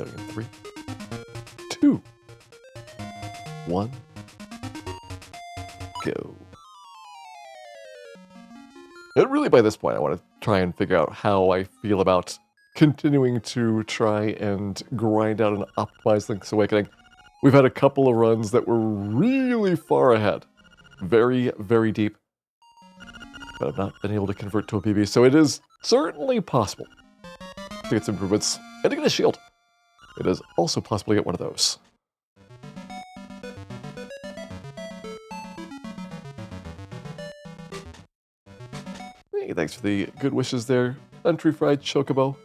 Starting in 3, 2, 1, go. And really by this point I want to try and figure out how I feel about continuing to try and grind out and optimize Link's Awakening. We've had a couple of runs that were really far ahead. Very, very deep. But I've not been able to convert to a PB, so it is certainly possible to get some improvements and to get a shield. It is also possible to get one of those. Hey, thanks for the good wishes there. Country Fried Chocobo,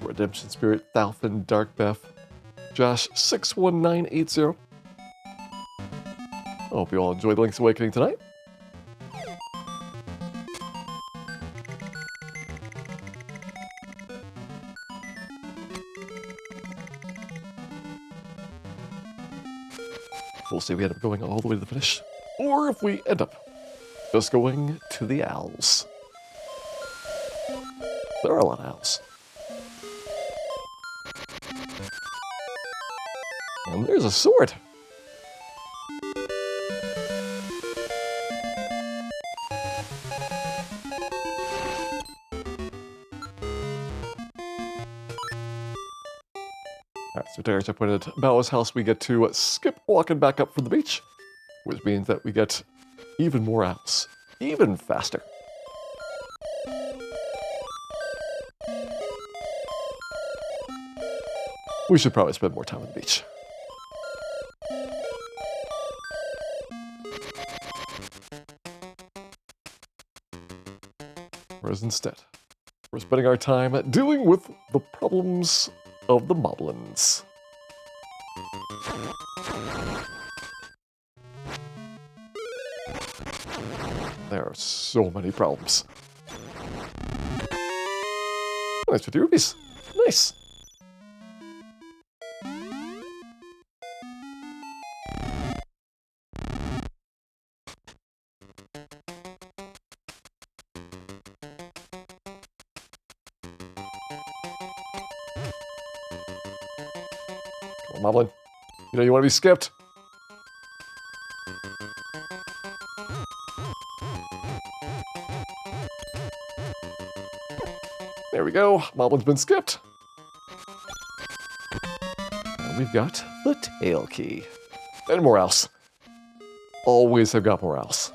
Redemption Spirit, Thalfin, Dark Beth, Josh 61980. I hope you all enjoyed Link's Awakening tonight. We'll see if we end up going all the way to the finish, or if we end up just going to the owls. There are a lot of owls. And there's a sword. Alright, so to our checkpoint at Bao's house, we get to skip walking back up from the beach, which means that we get even more owls, even faster. We should probably spend more time on the beach. Whereas instead, we're spending our time dealing with the problems of the moblins. There are so many problems. Nice 50 rupees. Nice. Come on, Moblin. You know you want to be skipped. There we go. Moblin's been skipped. And we've got the tail key. And more else. Always have got more else.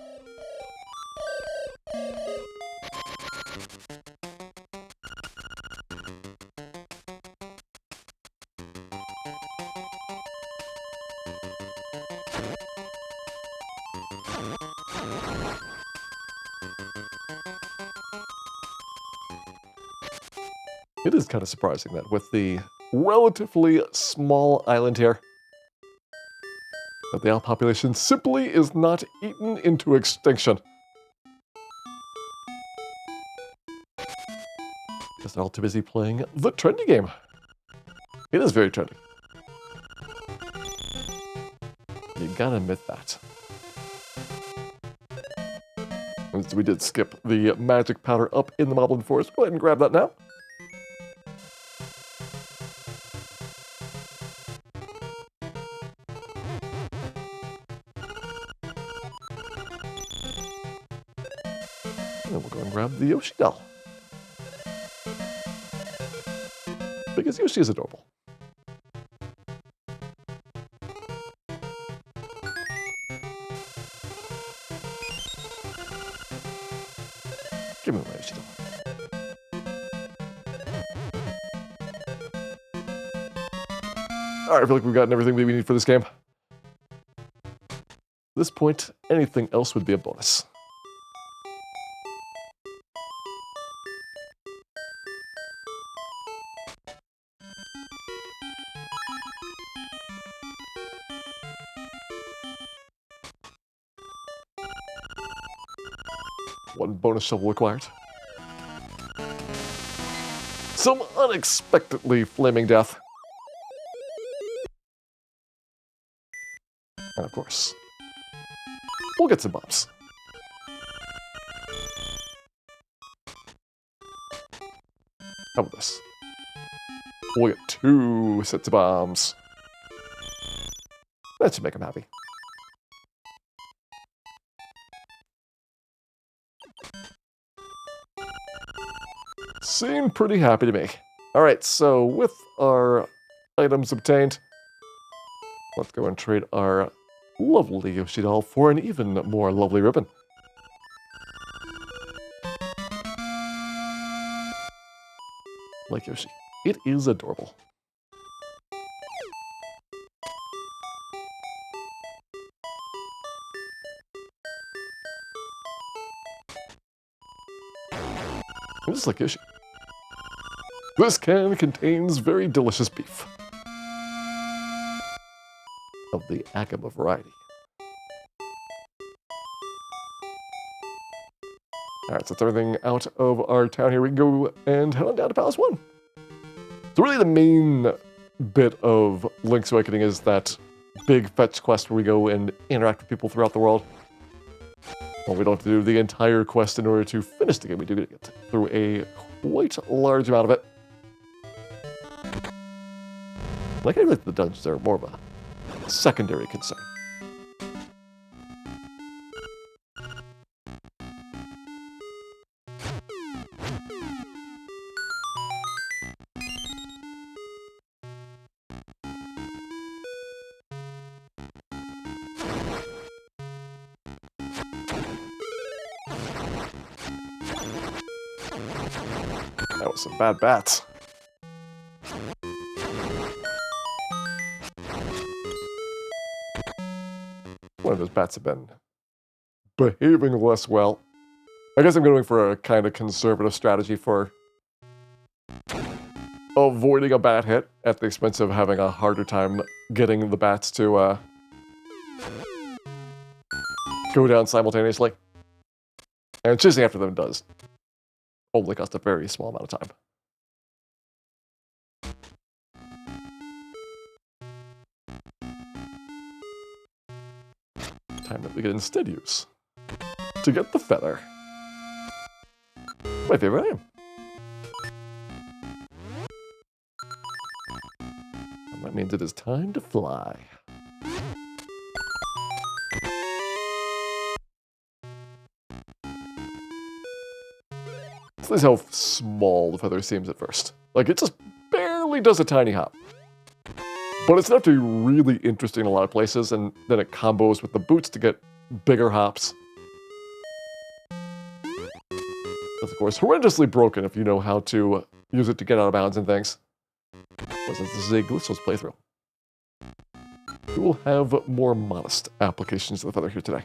It is kind of surprising that with the relatively small island here, that the owl population simply is not eaten into extinction. Because they're all too busy playing the trendy game. It is very trendy. You gotta admit that. And so we did skip the magic powder up in the Moblin Forest. Go ahead and grab that now. And then we'll go and grab the Yoshi doll. Because Yoshi is adorable. Give me my Yoshi doll. Alright, I feel like we've gotten everything we need for this game. At this point, anything else would be a bonus. One bonus shovel required. Some unexpectedly flaming death. And of course, we'll get some bombs. How about this? we got 2 sets of bombs. That should make him happy. Seem pretty happy to me. Alright, so with our items obtained, let's go and trade our lovely Yoshi doll for an even more lovely ribbon. Like Yoshi. It is adorable. Just like Yoshi. This can contains very delicious beef. Of the Akama variety. Alright, so that's everything out of our town here. We can go and head on down to Palace 1. So really the main bit of Link's Awakening is that big fetch quest where we go and interact with people throughout the world. Well, we don't have to do the entire quest in order to finish the game. We do get through a quite large amount of it. Like I feel like the dungeons are more of a secondary concern. That was some bad bats. One of those bats have been behaving less well. I guess I'm going for a kind of conservative strategy for avoiding a bat hit at the expense of having a harder time getting the bats to go down simultaneously. And chasing after them does only cost a very small amount of time. Time that we could instead use to get the feather. My favorite item. And that means it is time to fly. So this is how small the feather seems at first. Like, it just barely does a tiny hop. But it's enough to be really interesting in a lot of places, and then it combos with the boots to get bigger hops. That's, of course, horrendously broken if you know how to use it to get out of bounds and things. But since this is a Glitchless playthrough, we will have more modest applications of the feather here today.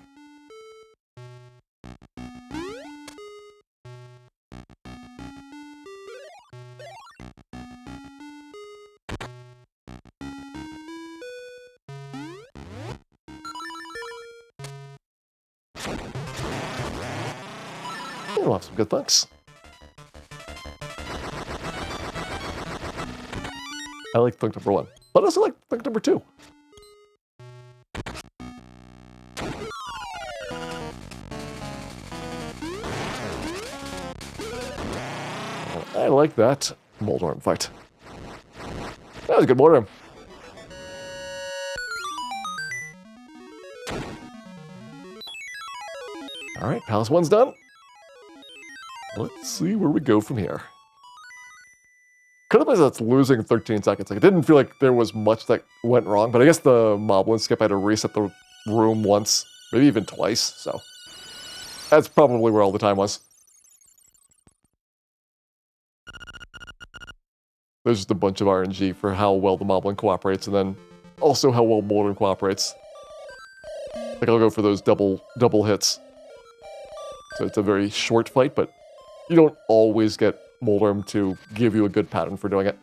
We'll have some good things. I like thing number 1, but I also like thing number 2. I like that Moldorm fight. That was a good Moldorm. Alright, Palace 1's done. Let's see where we go from here. Could have been that's losing 13 seconds. Like, it didn't feel like there was much that went wrong, but I guess the Moblin skip had to reset the room once, maybe even twice, so that's probably where all the time was. There's just a bunch of RNG for how well the Moblin cooperates, and then also how well Moldorm cooperates. Like, I'll go for those double hits. So it's a very short fight, but you don't always get Moldorm to give you a good pattern for doing it.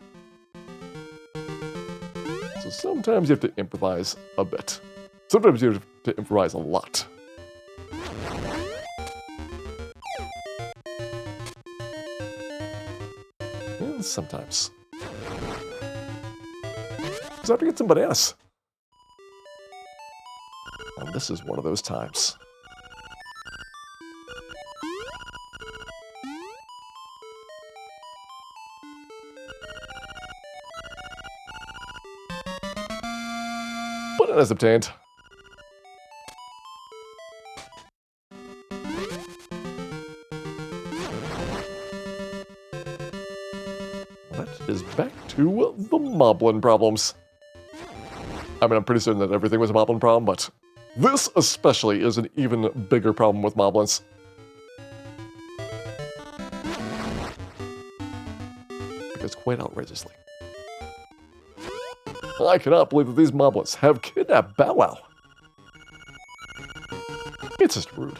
So sometimes you have to improvise a bit. Sometimes you have to improvise a lot. And sometimes just have to get some bananas. And this is one of those times. But it is obtained. That is back to the moblin problems. I mean, I'm pretty certain that everything was a moblin problem, but this especially is an even bigger problem with moblins. Because quite outrageously. I cannot believe that these moblins have kidnapped Bow Wow. It's just rude.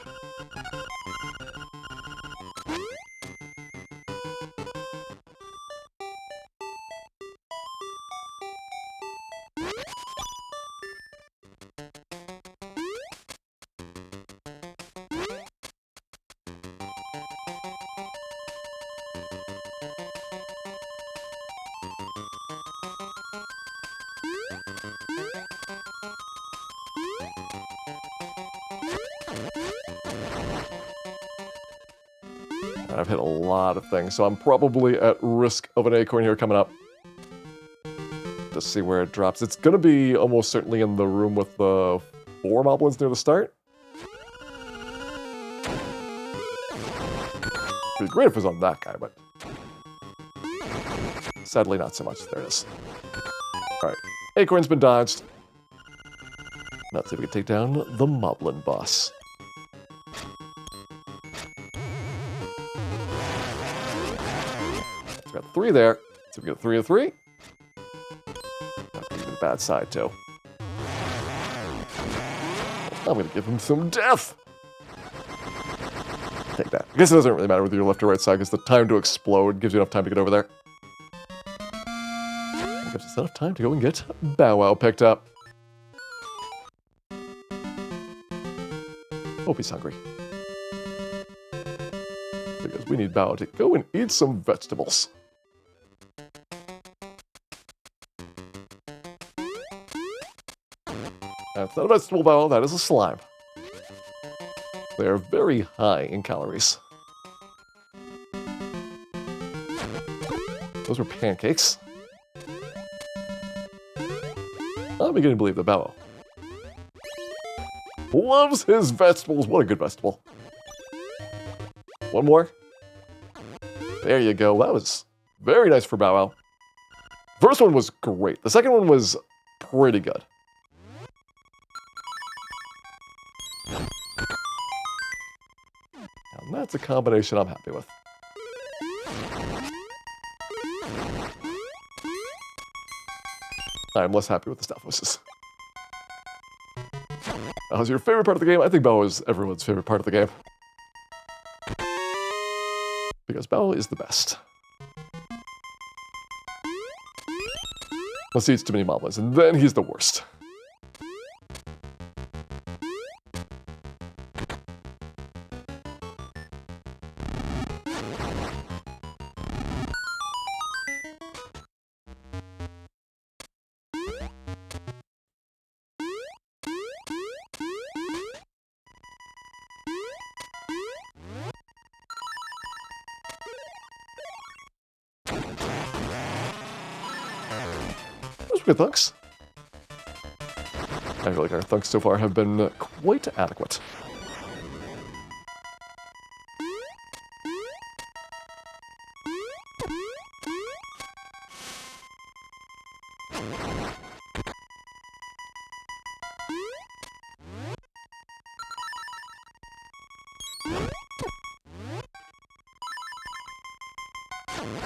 I've hit a lot of things, so I'm probably at risk of an acorn here coming up. Let's see where it drops. It's going to be almost certainly in the room with the 4 moblins near the start. It'd be great if it was on that guy, but sadly not so much. There it is. Alright, acorn's been dodged. Let's see if we can take down the moblin boss. Got 3 there. So we get 3 of 3. That's even a bad side, too. I'm going to give him some death. Take that. I guess it doesn't really matter whether you're left or right side, because the time to explode gives you enough time to get over there. It gives us enough time to go and get Bow Wow picked up. Hope he's hungry. Because we need Bow Wow to go and eat some vegetables. That's not a vegetable, Bow Wow, that is a slime. They are very high in calories. Those were pancakes. I'm beginning to believe that Bow Wow loves his vegetables. What a good vegetable. One more. There you go. That was very nice for Bow Wow. First one was great. The second one was pretty good. And that's a combination I'm happy with. I'm less happy with the Staphoses. How's your favorite part of the game? I think Bow Wow is everyone's favorite part of the game. Because Bow Wow is the best. Unless he eats too many moblins, and then he's the worst. Good thunks. I feel like our thunks so far have been quite adequate.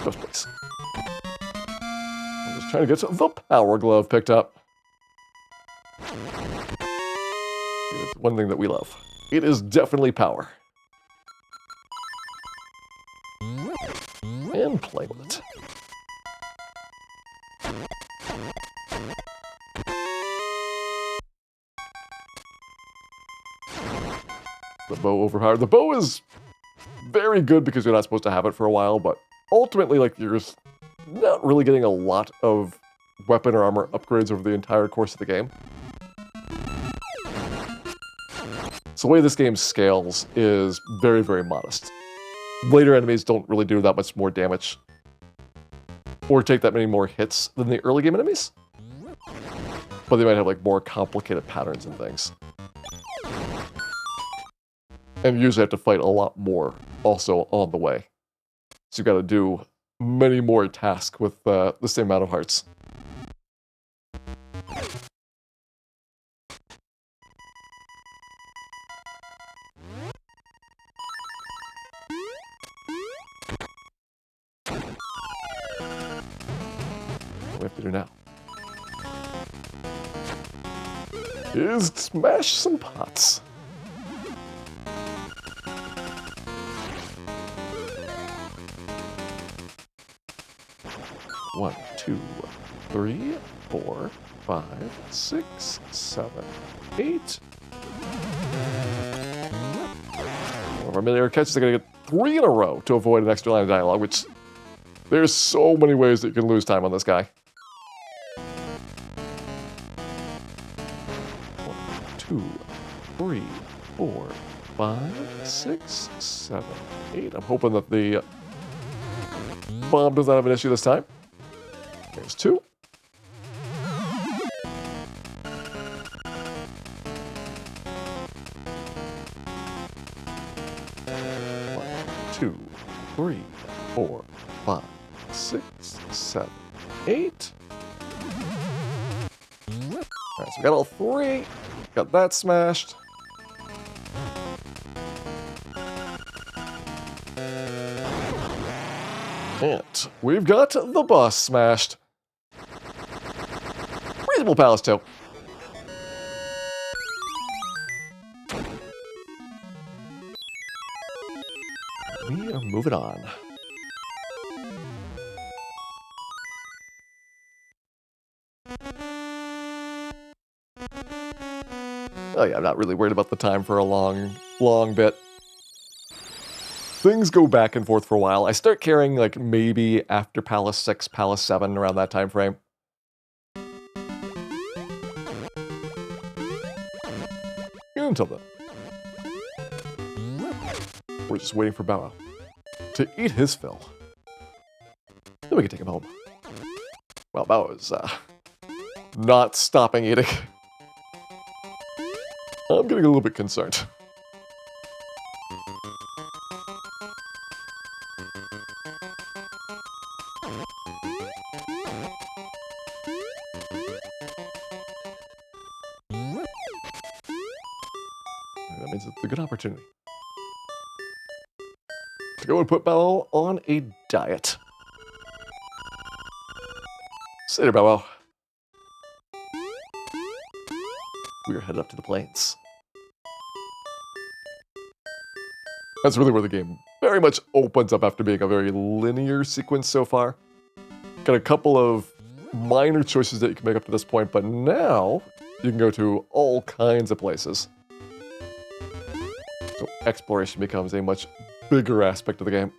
Ghost, please. I'm just trying to get the power glove picked up. It's one thing that we love. It is definitely power. And play with it. The bow overpowered. The bow is very good because you're not supposed to have it for a while, but ultimately, like, you're just not really getting a lot of weapon or armor upgrades over the entire course of the game. So the way this game scales is very, very modest. Later enemies don't really do that much more damage or take that many more hits than the early game enemies. but they might have like more complicated patterns and things. And you usually have to fight a lot more also on the way. So you got to do many more tasks with the same amount of hearts. What we have to do now is smash some pots. One, two, 3, 4, 5, 6, 7, 8. One of our mid-air catches are going to get 3 in a row to avoid an extra line of dialogue, which there's so many ways that you can lose time on this guy. 1, 2, 3, 4, 5, 6, 7, 8. I'm hoping that the bomb does not have an issue this time. There's 2. 2, 3, 4, 5, 6, 7, 8. Alright, so we got all 3. Got that smashed. And we've got the boss smashed. Reasonable palace too. We are moving on. Oh yeah, I'm not really worried about the time for a long bit. Things go back and forth for a while. I start caring like maybe after Palace 6, Palace 7, around that time frame. Until then, we're just waiting for Bow to eat his fill. Then we can take him home. Well, Bow is not stopping eating. I'm getting a little bit concerned. That means it's a good opportunity to go and put Bow on a diet. Say there, Bow. We are headed up to the plains. That's really where the game very much opens up after being a very linear sequence so far. Got a couple of minor choices that you can make up to this point, but now you can go to all kinds of places. So exploration becomes a much bigger aspect of the game.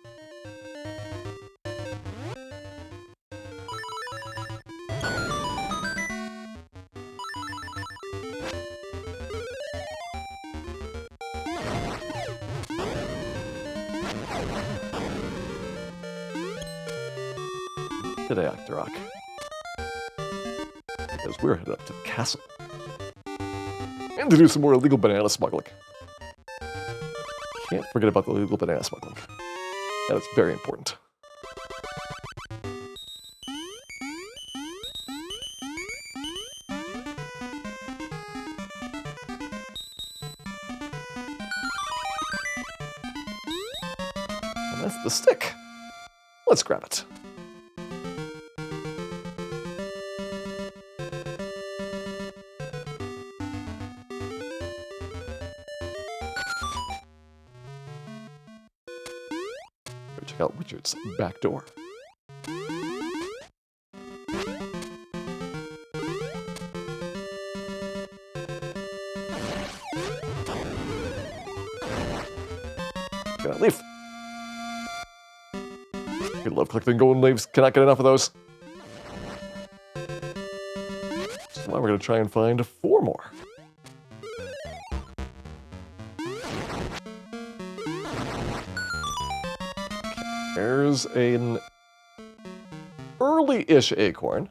Today, Octorok. Because we're headed up to the castle. And to do some more illegal banana smuggling. Can't forget about the illegal banana smuggling. That is very important. And that's the stick. Let's grab it. Check out Richard's back door. Gotta leave. You love collecting golden leaves. Cannot get enough of those. So now we're gonna try and find 4 more. There's an early-ish acorn.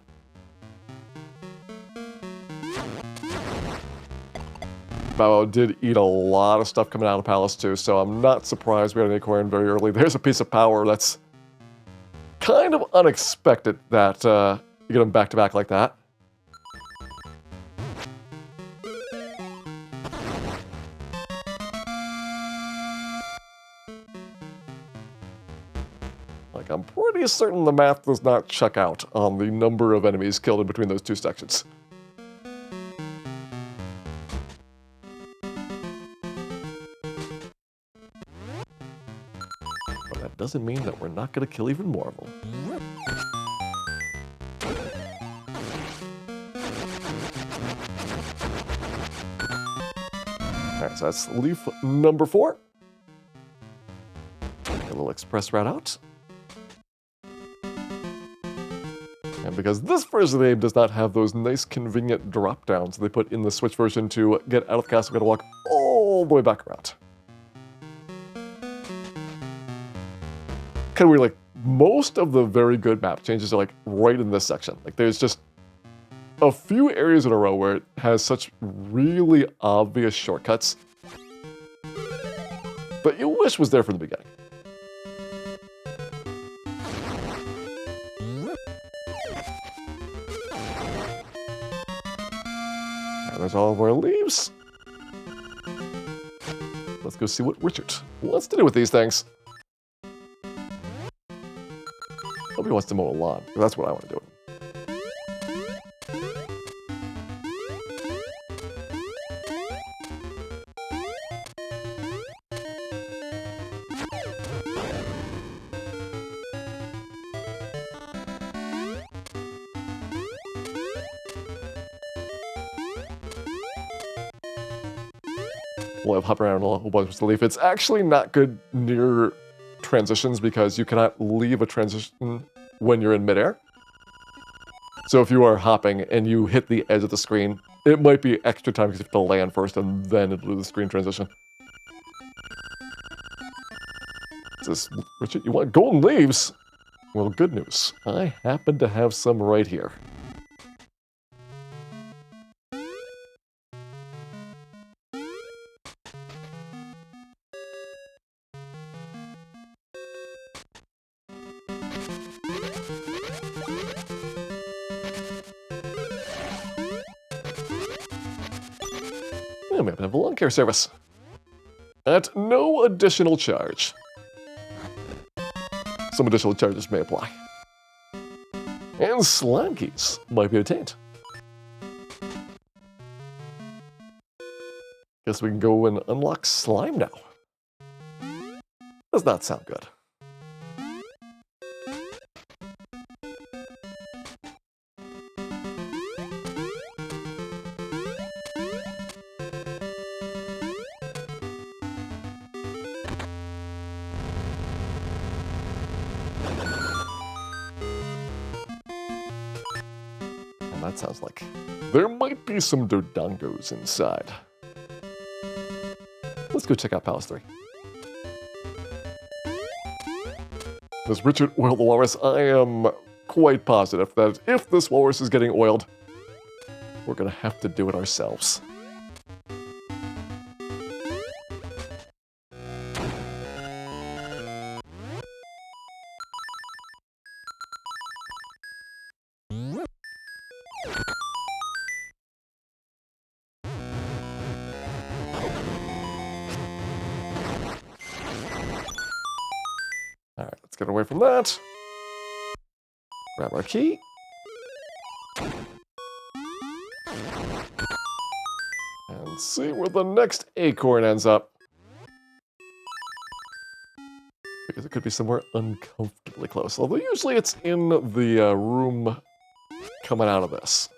Bao did eat a lot of stuff coming out of Palace too, so I'm not surprised we had an acorn very early. There's a piece of power that's kind of unexpected that you get them back to back like that. Like, I'm pretty certain the math does not check out on the number of enemies killed in between those two sections. But that doesn't mean that we're not going to kill even more of them. Alright, so that's leaf number 4. A little express route out. And because this version of the game does not have those nice convenient drop downs they put in the Switch version to get out of the castle, we're going to walk all the way back around. Kind of weird, like, most of the very good map changes are, like, right in this section. Like, there's just a few areas in a row where it has such really obvious shortcuts that you wish was there from the beginning. And there's all of our leaves. Let's go see what Richard wants to do with these things. Hope he wants to mow a lawn, because that's what I want to do. We'll have hop around a whole bunch of leaf. It's actually not good near transitions because you cannot leave a transition when you're in midair. So if you are hopping and you hit the edge of the screen, it might be extra time because you have to land first and then it'll do the screen transition. Is this, Richard, you want golden leaves? Well, good news. I happen to have some right here. And we happen to have a lawn care service. At no additional charge. Some additional charges may apply. And slime keys might be obtained. Guess we can go and unlock slime now. Does not sound good. That sounds like there might be some dodongos inside. Let's go check out Palace 3. This Richard oiled the walrus. I am quite positive that if this walrus is getting oiled, we're gonna have to do it ourselves. Alright, let's get away from that. Grab our key. And see where the next acorn ends up. Because it could be somewhere uncomfortably close. Although usually it's in the room coming out of this.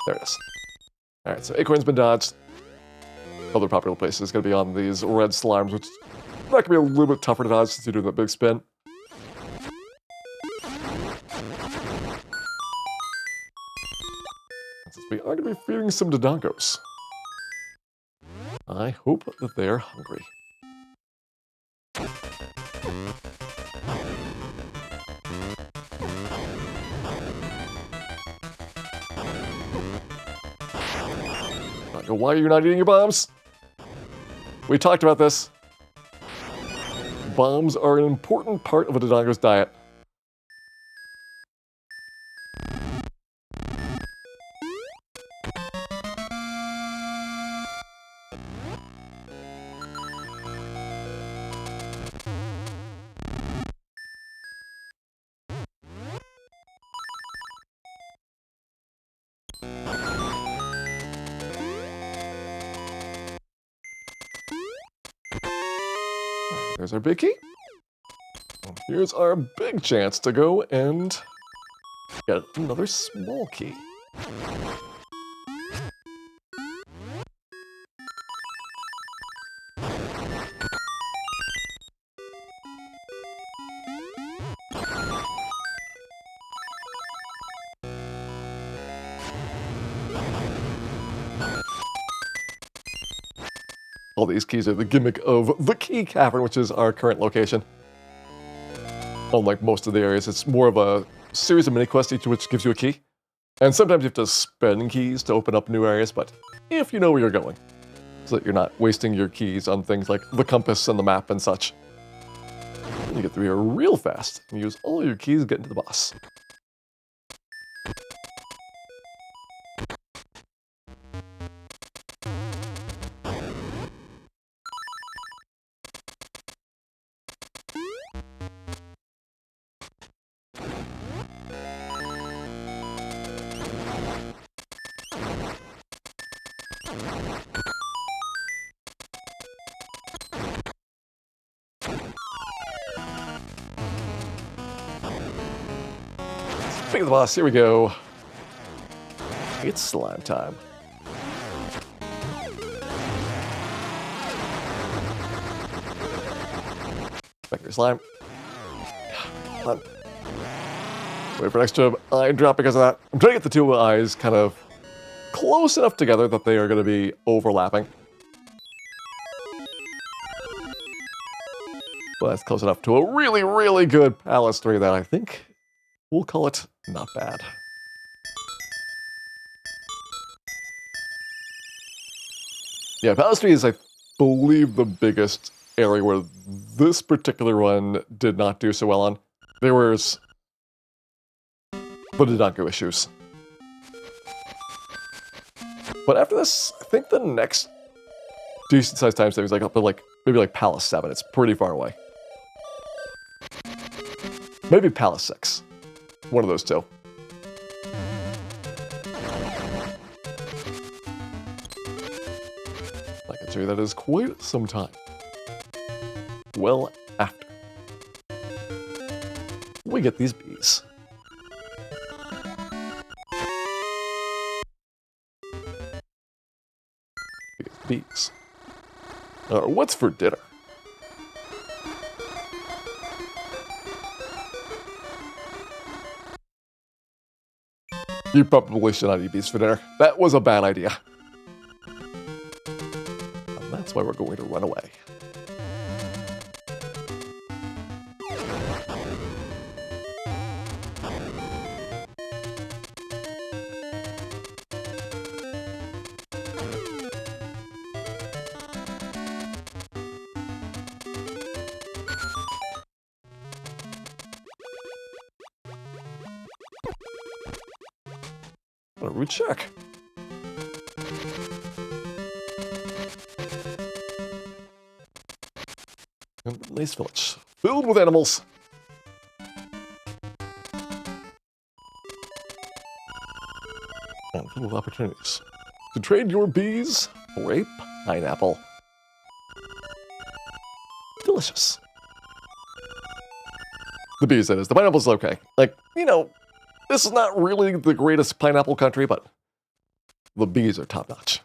There it is. Alright, so acorn's been dodged. Other popular place is going to be on these red slimes, which that can be a little bit tougher to dodge since you're doing that big spin. Since we are going to be feeding some dodongos, I hope that they're hungry. Why are you not eating your bombs? We talked about this. Bombs are an important part of a Dodongo's diet. There's our big key. Here's our big chance to go and get another small key. All these keys are the gimmick of the Key Cavern, which is our current location. Unlike most of the areas, it's more of a series of mini-quests, each of which gives you a key. And sometimes you have to spend keys to open up new areas, but if you know where you're going, so that you're not wasting your keys on things like the compass and the map and such. You get through here real fast and use all your keys to get into the boss. Speaking of the boss, here we go. It's slime time. Back your slime. Come on. Wait for an extra eye drop because of that. I'm trying to get the two eyes kind of close enough together that they are going to be overlapping. But that's close enough to a really, really good Palace 3 that I think we'll call it not bad. Yeah, Palace 3 is, I believe, the biggest area where this particular one did not do so well on. There was the Dodongo issues. But after this, I think the next decent-sized time save is like up to maybe like Palace 7. It's pretty far away. Maybe Palace 6. One of those two. I can tell you that is quite some time. Well after we get these bees. Bees. What's for dinner? You probably should not eat bees for dinner. That was a bad idea. And that's why we're going to run away. A root check. And a nice village filled with animals. And full of opportunities to trade your bees for a pineapple. Delicious. The bees, that is. The pineapple's okay. Like, you know, this is not really the greatest pineapple country, but the bees are top-notch.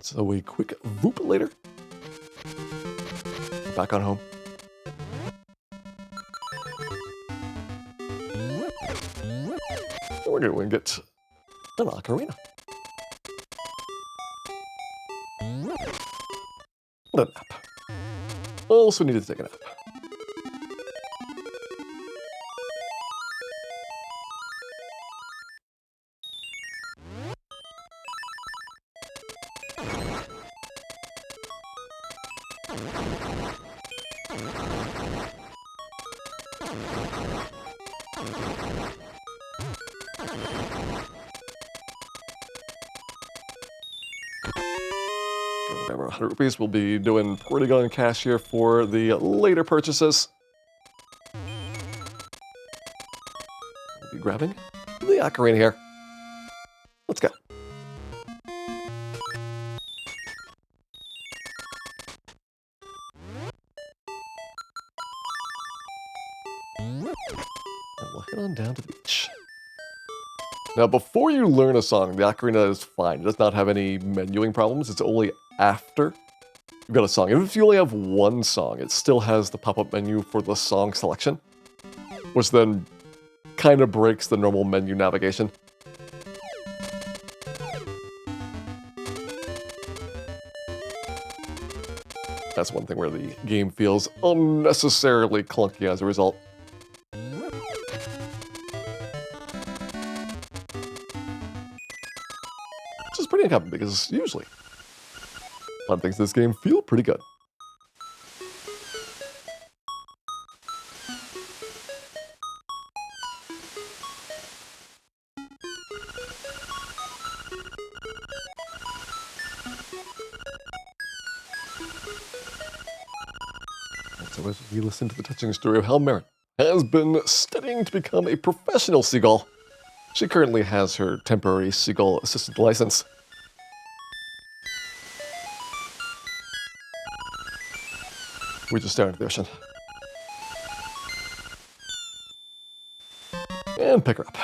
So a quick voop later. Back on home. And we're going to get an ocarina. A nap. Also need to take a nap. Remember, 100 rupees will be doing pretty good in cash here for the later purchases. We'll be grabbing the ocarina here. Let's go. And we'll head on down to the beach. Now, before you learn a song, the ocarina is fine. It does not have any menuing problems. It's only after you've got a song. Even if you only have one song, it still has the pop-up menu for the song selection, which then kind of breaks the normal menu navigation. That's one thing where the game feels unnecessarily clunky as a result. Which is pretty uncommon because usually a lot of things in this game feel pretty good. So as we listen to the touching story of how Marin has been studying to become a professional seagull, she currently has her temporary seagull assistant license. We just stare into the ocean. And pick her up.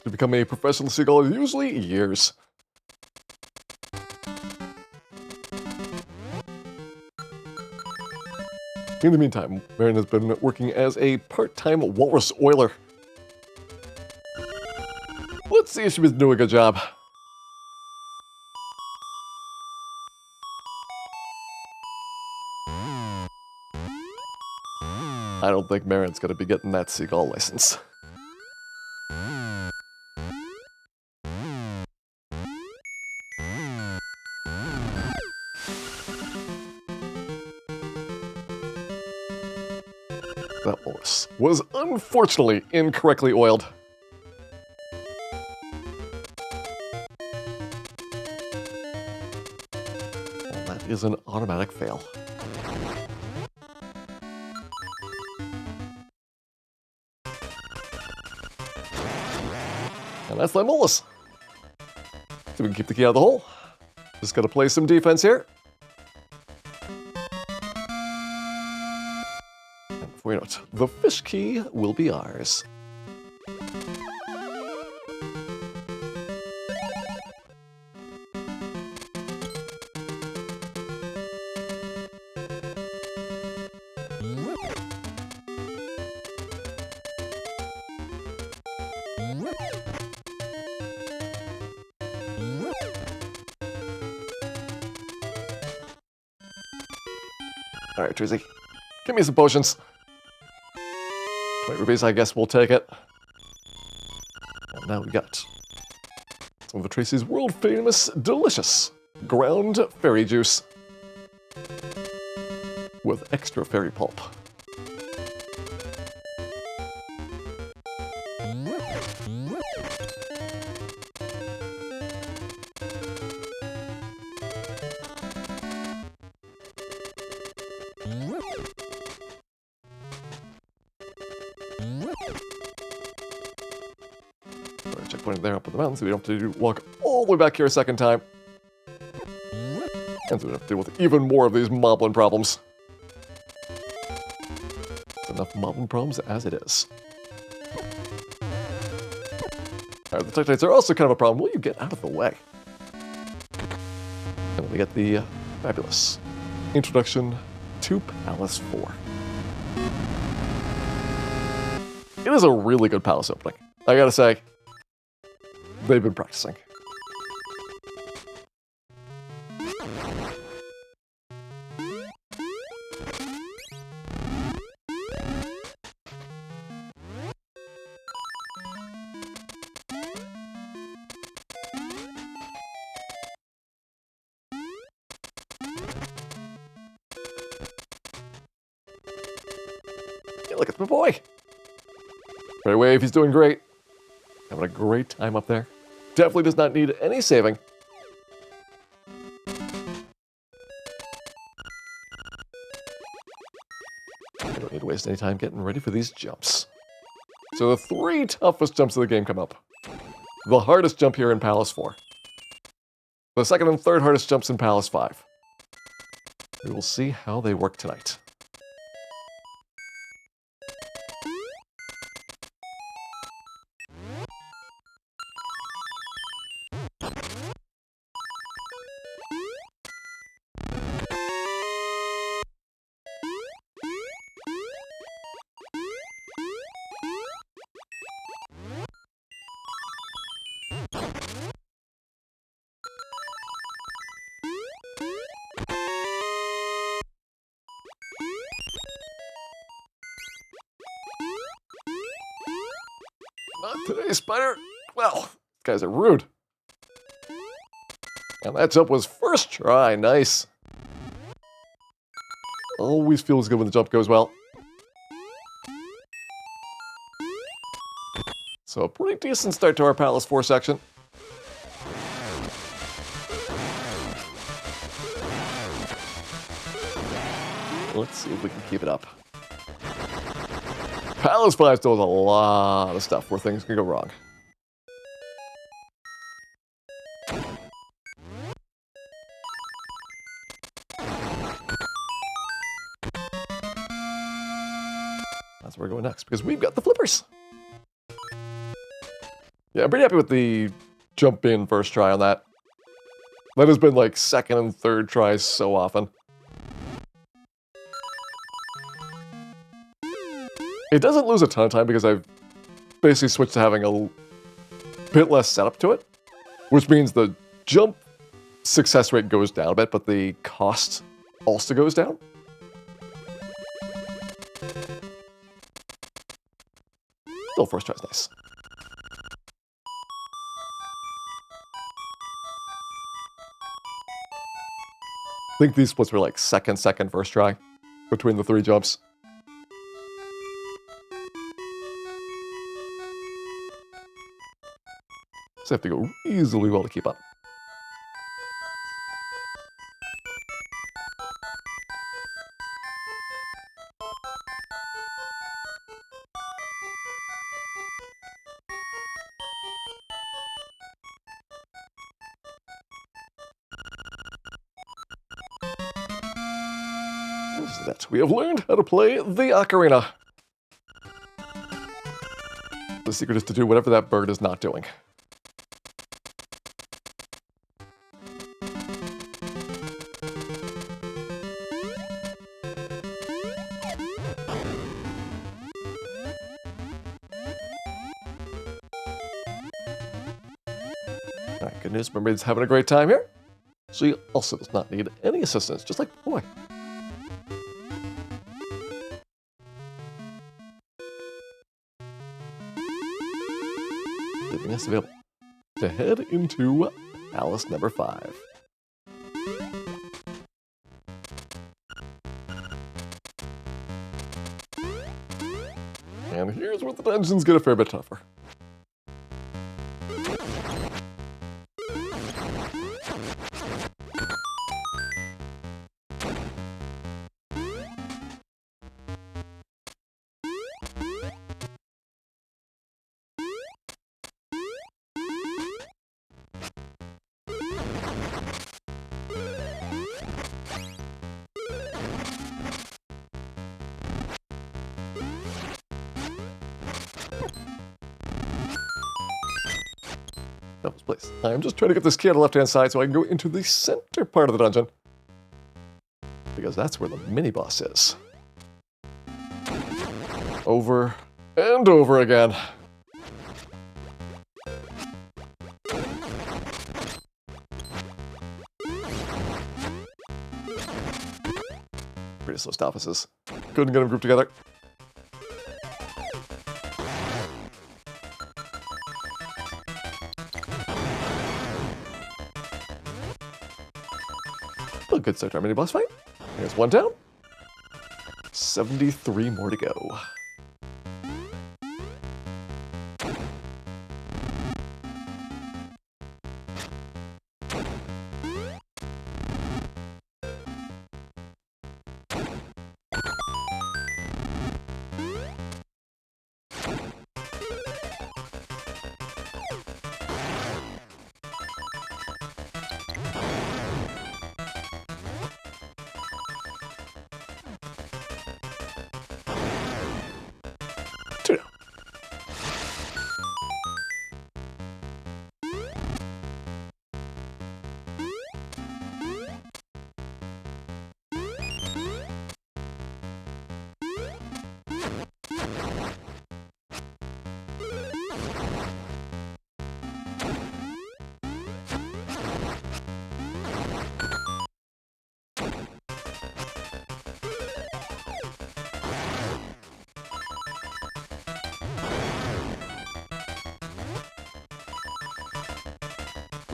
To become a professional seagull is usually years. In the meantime, Marin has been working as a part-time walrus oiler. Let's see if she's doing a good job. I don't think Marin's gonna be getting that seagull license. That walrus was unfortunately incorrectly oiled. Well, that is an automatic fail. And that's Limolus. So we can keep the key out of the hole. Just gotta play some defense here. And before you know it, the fish key will be ours. Alright, Tracy. Give me some potions. 20 rupees, I guess we'll take it. And now we got some of Tracy's world-famous delicious ground fairy juice with extra fairy pulp. Checkpoint there up in the mountain, so we don't have to walk all the way back here a second time. And so we don't have to deal with even more of these moblin problems. There's enough moblin problems as it is. Alright, the Tektites are also kind of a problem. Will you get out of the way? And then we get the fabulous Introduction to Palace 4. It is a really good palace opening, I gotta say. They've been practicing. look, it's my boy. Right away, if he's doing great. Having a great time up there. Definitely does not need any saving. I don't need to waste any time getting ready for these jumps. So the 3 toughest jumps of the game come up. The hardest jump here in Palace 4. The second and third hardest jumps in Palace 5. We will see how they work tonight. Not today, Spider. Well, these guys are rude. And that jump was first try. Nice. Always feels good when the jump goes well. So a pretty decent start to our Palace 4 section. Let's see if we can keep it up. Palace 5 still has a lot of stuff where things can go wrong. That's where we're going next, because we've got the flippers. Yeah, I'm pretty happy with the jump in first try on that. That has been like second and third tries so often. It doesn't lose a ton of time because I've basically switched to having a bit less setup to it, which means the jump success rate goes down a bit, but the cost also goes down. Still, first try's nice. I think these splits were like second, first try between the 3 jumps. So have to go reasonably well to keep up. That we have learned how to play the ocarina. The secret is to do whatever that bird is not doing. Alright, good news, Mermaid's having a great time here. She also does not need any assistance, just like boy. Leaving us available to head into Palace number 5. And here's where the dungeons get a fair bit tougher. Devil's Place. I'm just trying to get this key on the left-hand side so I can go into the center part of the dungeon. Because that's where the mini-boss is. Over and over again. Pretty slow stoppages. Couldn't get them grouped together. A good start to our mini-boss fight. There's one down. 73 more to go.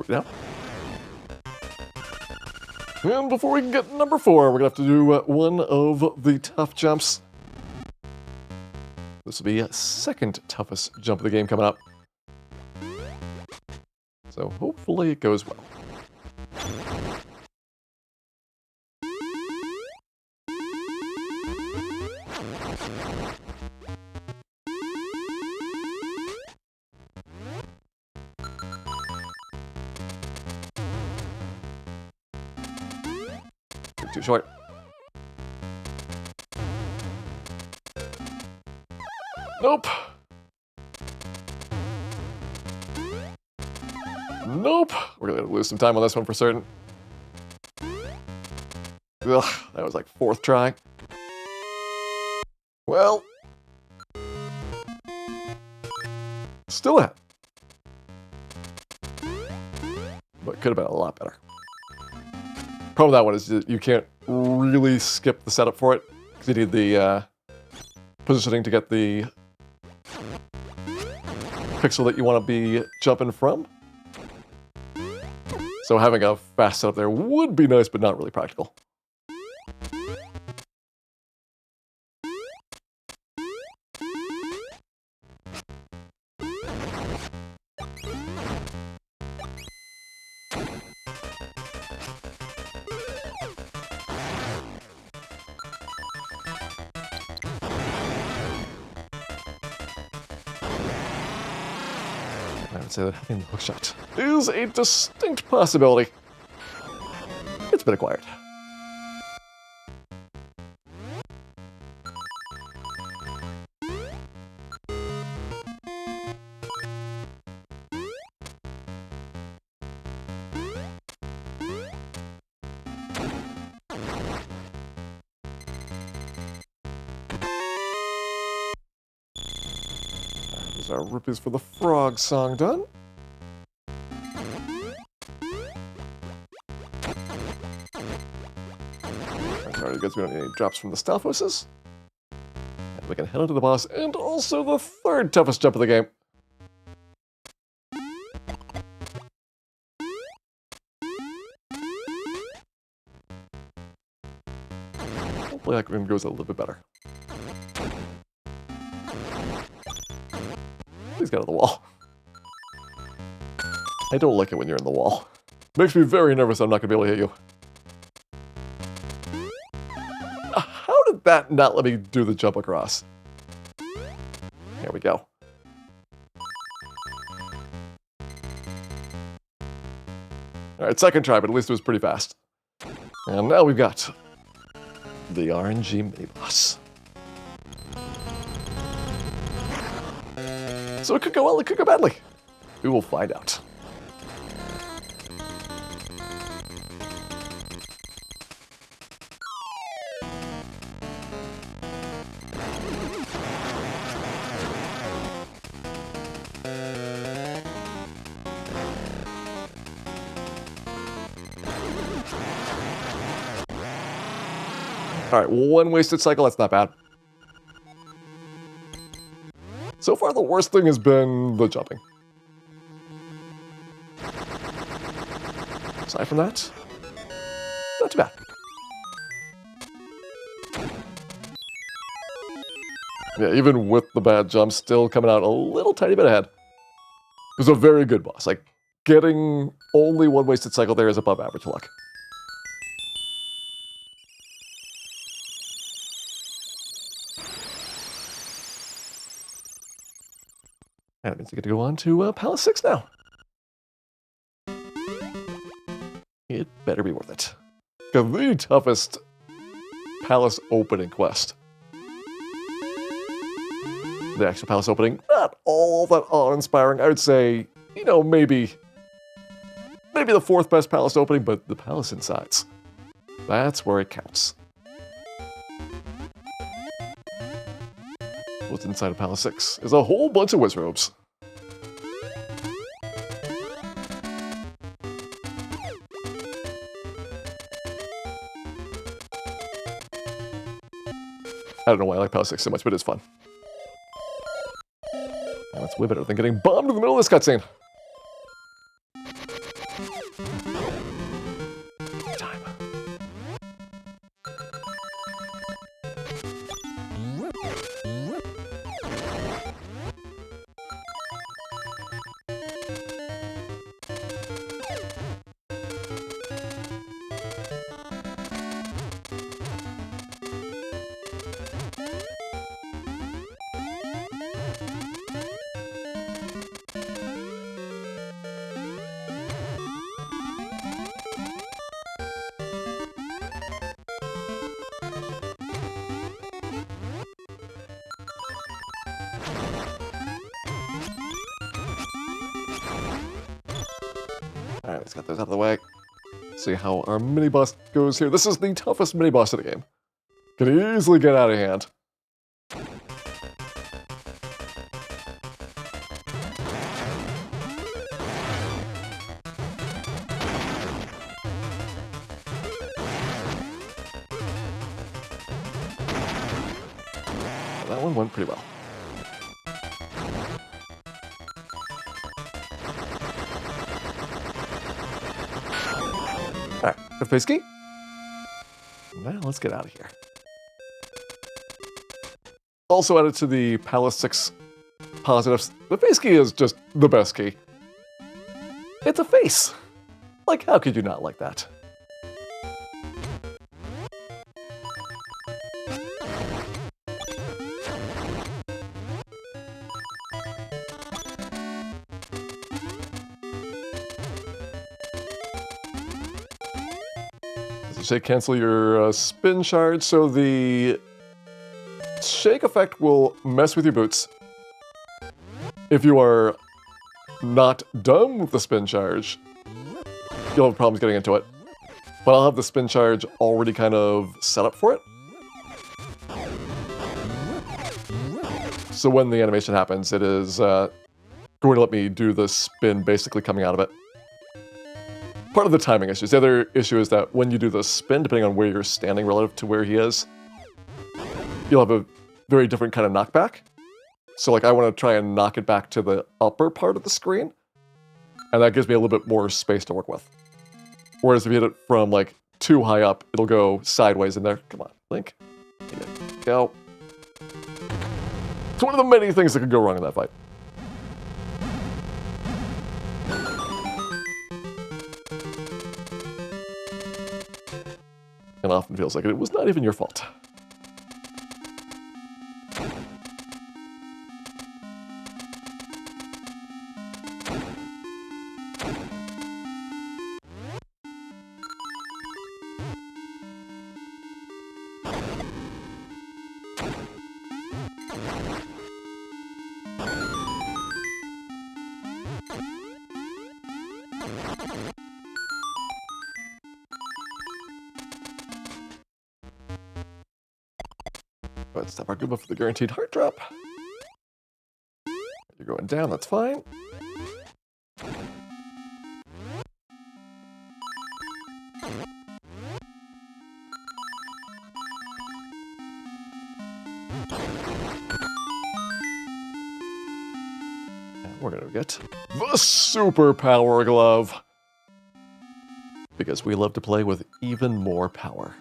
3 now. And before we can get number 4, we're going to have to do one of the tough jumps. This will be a second toughest jump of the game coming up. So hopefully it goes well. Too short. Nope. Nope. We're gonna lose some time on this one for certain. Ugh, that was like 4th try. Well, still ahead. But could have been a lot better. Problem with that one is you can't really skip the setup for it, because you need the positioning to get the pixel that you want to be jumping from. So having a fast setup there would be nice, but not really practical. I would say that having the hookshot is a distinct possibility. It's been acquired. Our rupees for the frog song done. That's already good, so we don't need any drops from the Stalfoses. And we can head on to the boss, and also the 3rd toughest jump of the game. Hopefully that one goes a little bit better. Please get out of the wall. I don't like it when you're in the wall. Makes me very nervous I'm not going to be able to hit you. How did that not let me do the jump across? Here we go. Alright, 2nd try, but at least it was pretty fast. And now we've got the RNG mini-boss. So it could go well, it could go badly. We will find out. Alright, 1 wasted cycle, that's not bad. So far, the worst thing has been the jumping. Aside from that, not too bad. Yeah, even with the bad jumps, still coming out a little tiny bit ahead. It was a very good boss. Like, getting only 1 wasted cycle there is above average luck. And it means we get to go on to Palace 6 now. It better be worth it. The toughest Palace opening quest. The actual Palace opening, not all that awe-inspiring. I would say, you know, maybe the 4th best Palace opening, but the Palace insides. That's where it counts. What's inside of Palace 6 is a whole bunch of Wizrobes. I don't know why I like Palace 6 so much, but it's fun. And that's way better than getting bombed in the middle of this cutscene. get those out of the way. See how our mini-boss goes here. This is the toughest mini-boss of the game. Could easily get out of hand. That one went pretty well. Alright, fifth place key. Now let's get out of here. Also added to the Palace 6 positives, the face key is just the best key. It's a face. Like, how could you not like that? Say cancel your spin shard, so the shake effect will mess with your boots. If you are not done with the spin charge, you'll have problems getting into it. But I'll have the spin charge already kind of set up for it. So when the animation happens, it is going to let me do the spin basically coming out of it. Part of the timing issues. The other issue is that when you do the spin, depending on where you're standing relative to where he is, you'll have a very different kind of knockback. So like I want to try and knock it back to the upper part of the screen, and that gives me a little bit more space to work with. Whereas if you hit it from like too high up, it'll go sideways in there. Come on, Link. Go. It's one of the many things that could go wrong in that fight. And often feels like it was not even your fault. Let's stop our Goomba for the guaranteed heart drop. You're going down, that's fine. And we're gonna get the Superpower Glove. Because we love to play with even more power.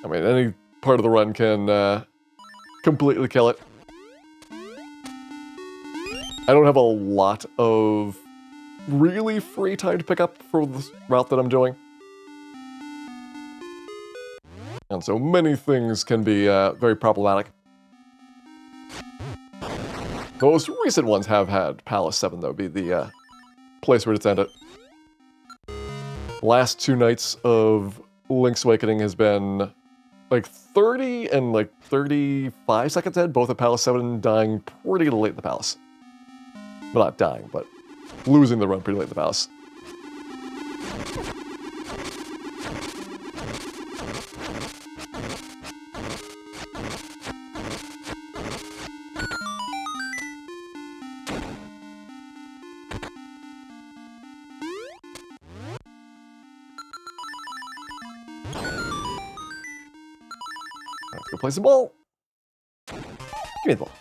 I mean, any part of the run can completely kill it. I don't have a lot of really free time to pick up for the route that I'm doing. And so many things can be very problematic. The most recent ones have had Palace 7, though, be the place where to end it. Last 2 nights of Link's Awakening has been like 30 and like 35 seconds ahead, both at Palace 7 dying pretty late in the Palace. Well, not dying, but losing the run pretty late in the Palace. Let's go play some ball. Give me the ball.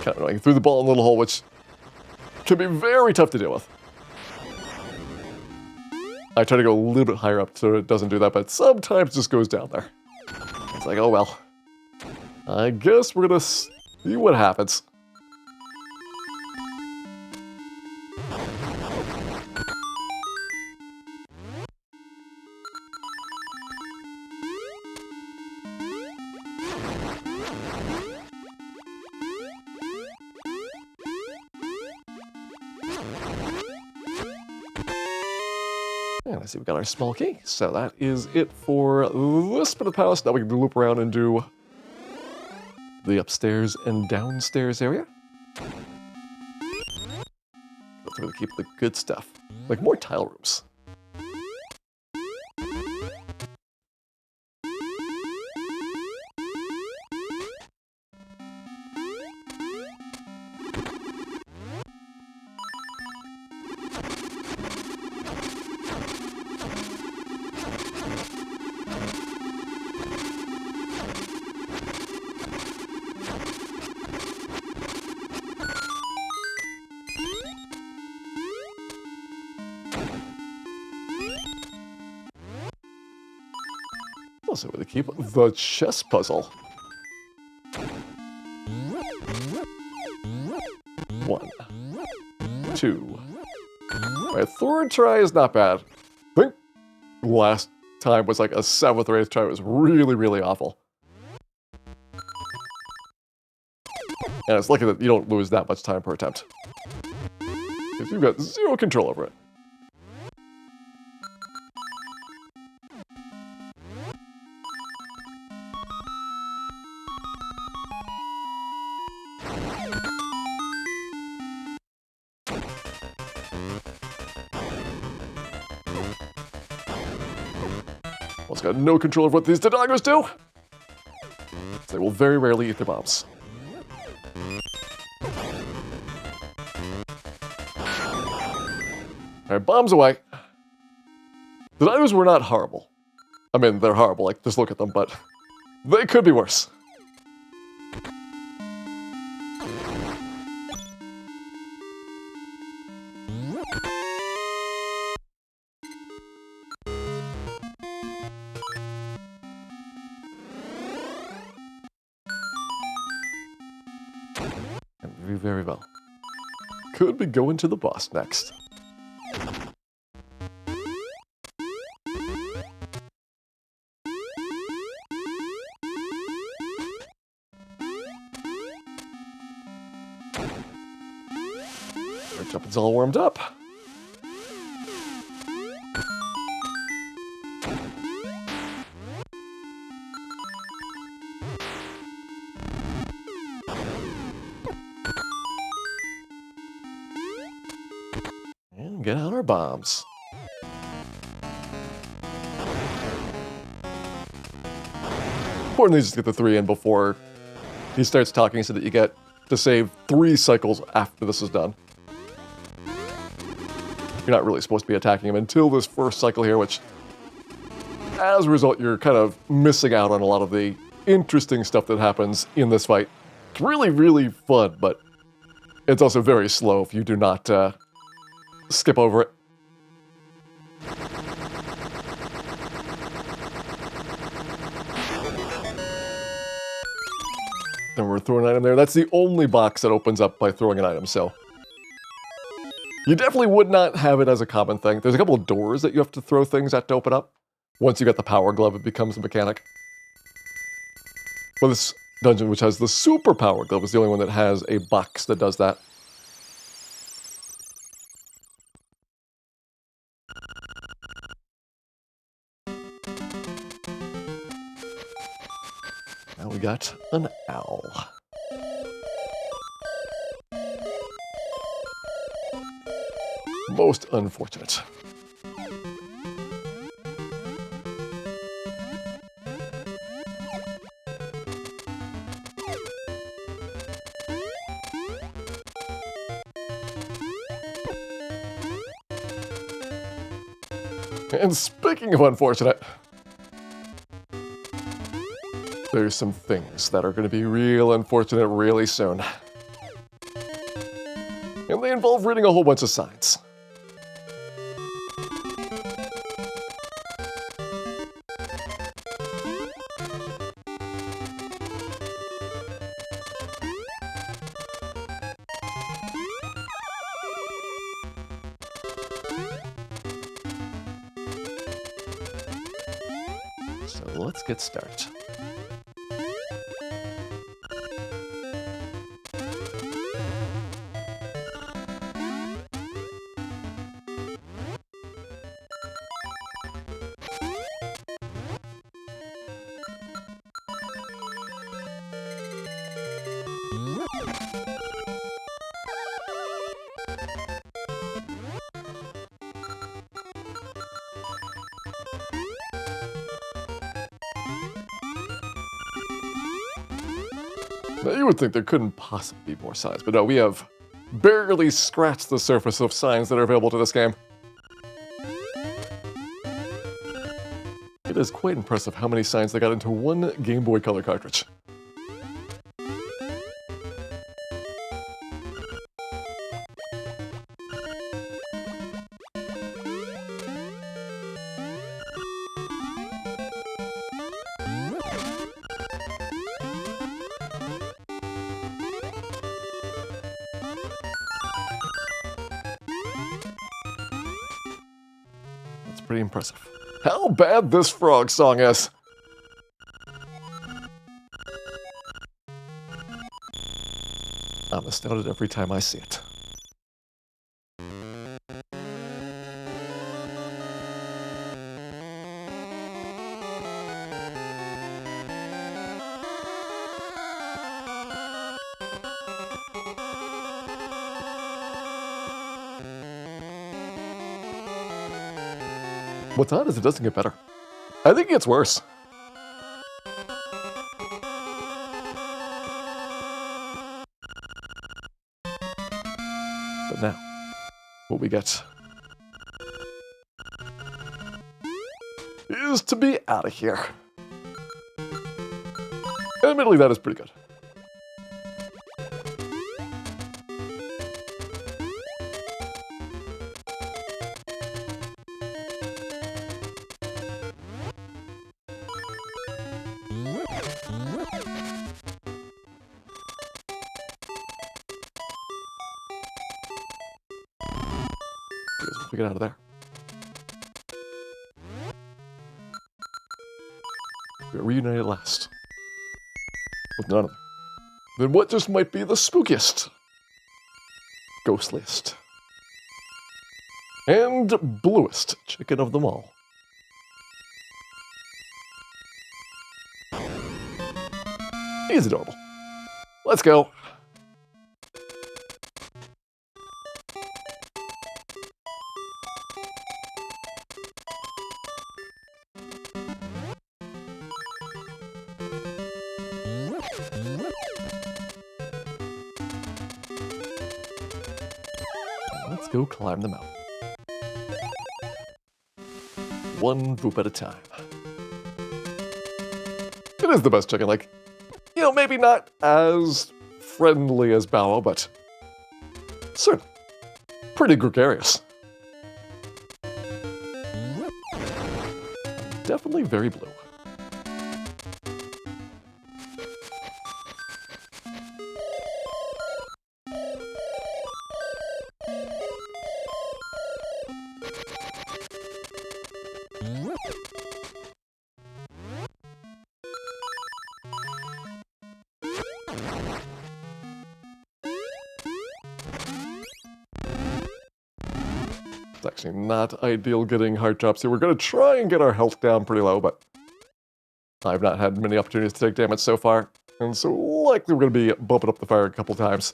Kind of annoying. Threw the ball in the little hole, which can be very tough to deal with. I try to go a little bit higher up so it doesn't do that, but sometimes it just goes down there. It's like, oh well. I guess we're gonna see what happens. And I see we got our small key, so that is it for this bit of the palace. Now we can loop around and do the upstairs and downstairs area. Let's really keep the good stuff, like more tile rooms. Also, really keep the chess puzzle. 1, 2. My third try is not bad. I think last time was like a 7th or 8th try. It was really, really awful. And it's lucky that you don't lose that much time per attempt, because you've got 0 control over it. Well, it's got no control over what these Dodongos do. They will very rarely eat their bombs. Alright, bombs away. The Dodongos were not horrible. I mean, they're horrible, like, just look at them, but they could be worse. Very well. Could be going to the boss next. Our jumping's all warmed up. Get out our bombs. Important is to get the 3 in before he starts talking, so that you get to save 3 cycles after this is done. You're not really supposed to be attacking him until this first cycle here, which, as a result, you're kind of missing out on a lot of the interesting stuff that happens in this fight. It's really, really fun, but it's also very slow if you do not skip over it. Then we're throwing an item there. That's the only box that opens up by throwing an item, so you definitely would not have it as a common thing. There's a couple of doors that you have to throw things at to open up. Once you get the power glove, it becomes a mechanic. But this dungeon, which has the super power glove, is the only one that has a box that does that. Now we got an owl. Most unfortunate. And speaking of unfortunate, there's some things that are going to be real unfortunate really soon. And they involve reading a whole bunch of signs. let's get started. Now, you would think there couldn't possibly be more signs, but no, we have barely scratched the surface of signs that are available to this game. It is quite impressive how many signs they got into one Game Boy Color cartridge. Pretty impressive. How bad this frog song is. I'm astounded every time I see it. What's odd is it doesn't get better. I think it gets worse. But now, what we get is to be out of here. Admittedly, that is pretty good. We get out of there. We're reunited at last. With none of them. Then what just might be the spookiest, ghostliest, and bluest chicken of them all? He's adorable. Let's go. Let's go climb the mountain. One boop at a time. It is the best chicken, like, you know, maybe not as friendly as Bow Wow, but certainly pretty gregarious. Definitely very blue. It's actually not ideal getting heart drops here. We're going to try and get our health down pretty low, but I've not had many opportunities to take damage so far, and so likely we're going to be bumping up the fire a couple times.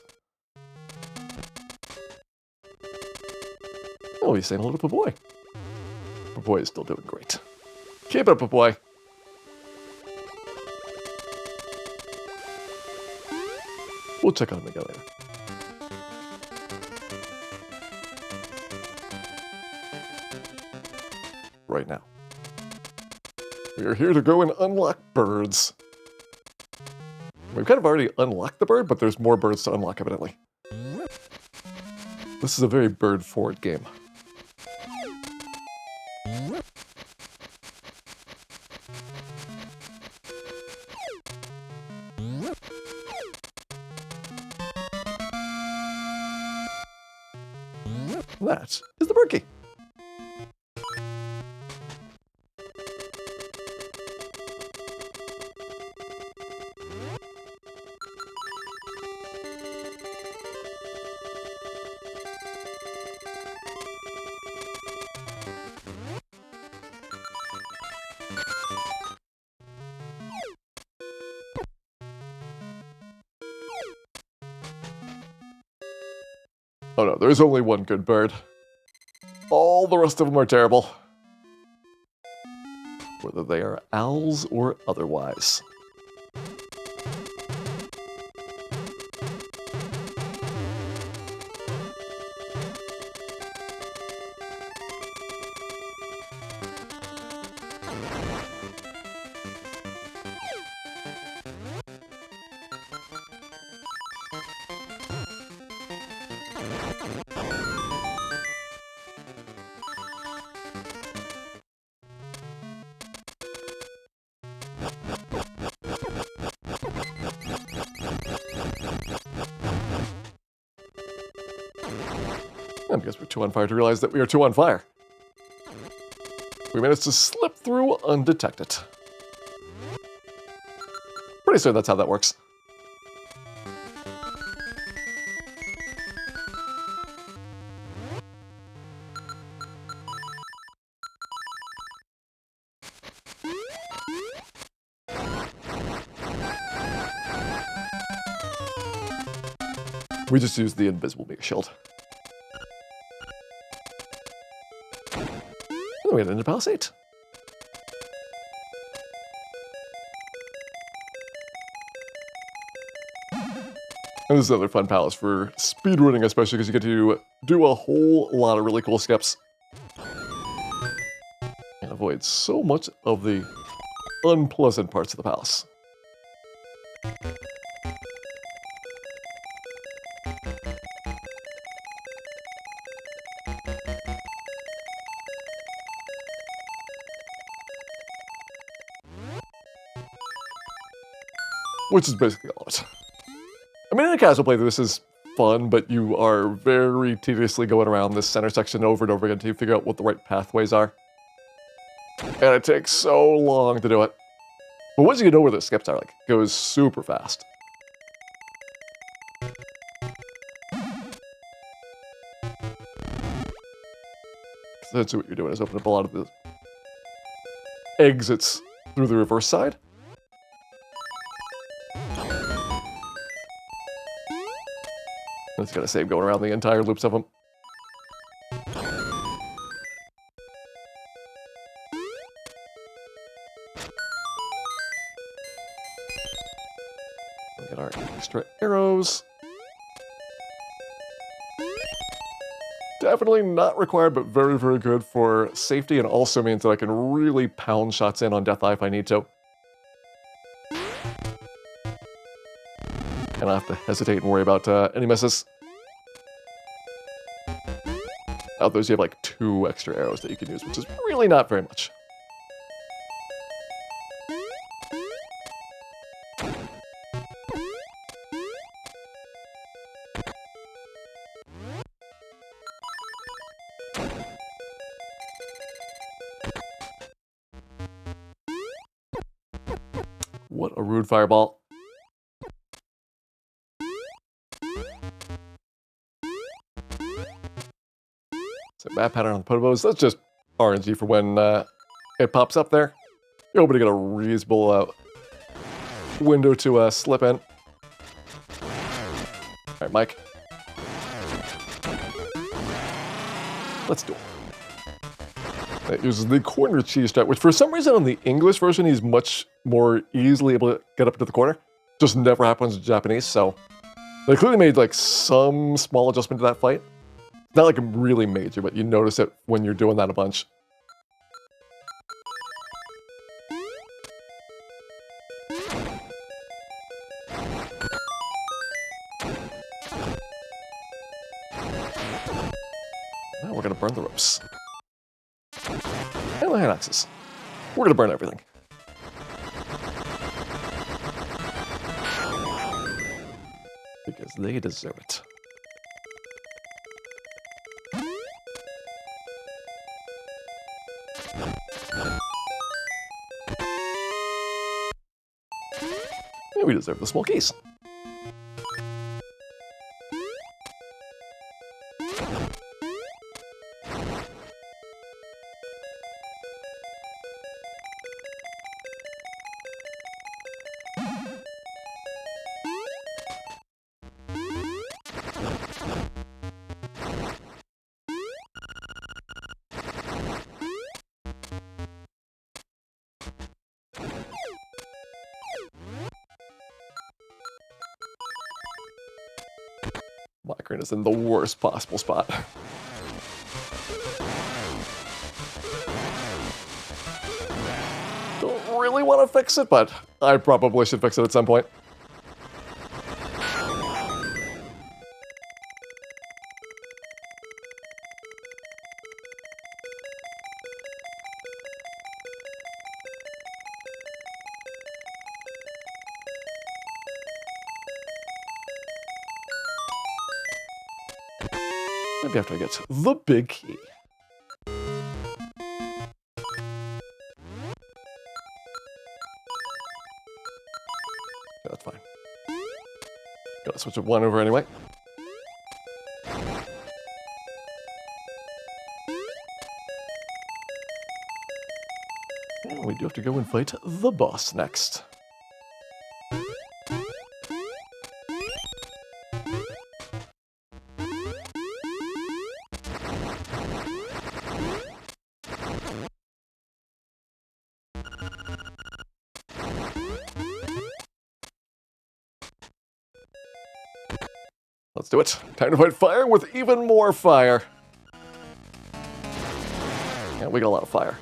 Oh, he's saying hello to Papoy. Papoy is still doing great. Keep it up, Papoy. We'll check on him again later. Right now. We are here to go and unlock birds. We've kind of already unlocked the bird, but there's more birds to unlock, evidently. This is a very bird-forward game. That is the bird key. Oh no, there's only one good bird. All the rest of them are terrible. Whether they are owls or otherwise. I guess we're too on fire to realize that we are too on fire. We managed to slip through undetected. Pretty sure that's how that works. We just used the invisible mega shield. Oh, we had an palisade. And this is another fun palace for speedrunning, especially because you get to do a whole lot of really cool skips. And avoid so much of the unpleasant parts of the palace. Which is basically all of it. I mean, in a casual playthrough, this is fun, but you are very tediously going around this center section over and over again to figure out what the right pathways are. And it takes so long to do it. But once you know where the skips are, like, it goes super fast. Essentially what you're doing is opening up a lot of the exits through the reverse side. It's gonna save going around the entire loops of them. Get our extra arrows. Definitely not required, but very, very good for safety, and also means that I can really pound shots in on Death Eye if I need to. And I have to hesitate and worry about any misses. Others, you have like 2 extra arrows that you can use, which is really not very much. What a rude fireball. So map pattern on the potobos, that's just RNG for when it pops up there. You're hoping to get a reasonable window to slip in. Alright, Mike. Let's do it. It uses the corner cheese strat, which for some reason on the English version he's much more easily able to get up to the corner. Just never happens in Japanese, so they clearly made like some small adjustment to that fight. Not like really major, but you notice it when you're doing that a bunch. Now we're gonna burn the ropes. And the hand axes. We're gonna burn everything. Because they deserve it. And we deserve the small keys. Ocarina's in the worst possible spot. Don't really want to fix it, but I probably should fix it at some point. Maybe after I get the big key. Yeah, that's fine. Gotta switch one over anyway. And we do have to go and fight the boss next. Let's do it. Time to fight fire with even more fire. Yeah, we got a lot of fire.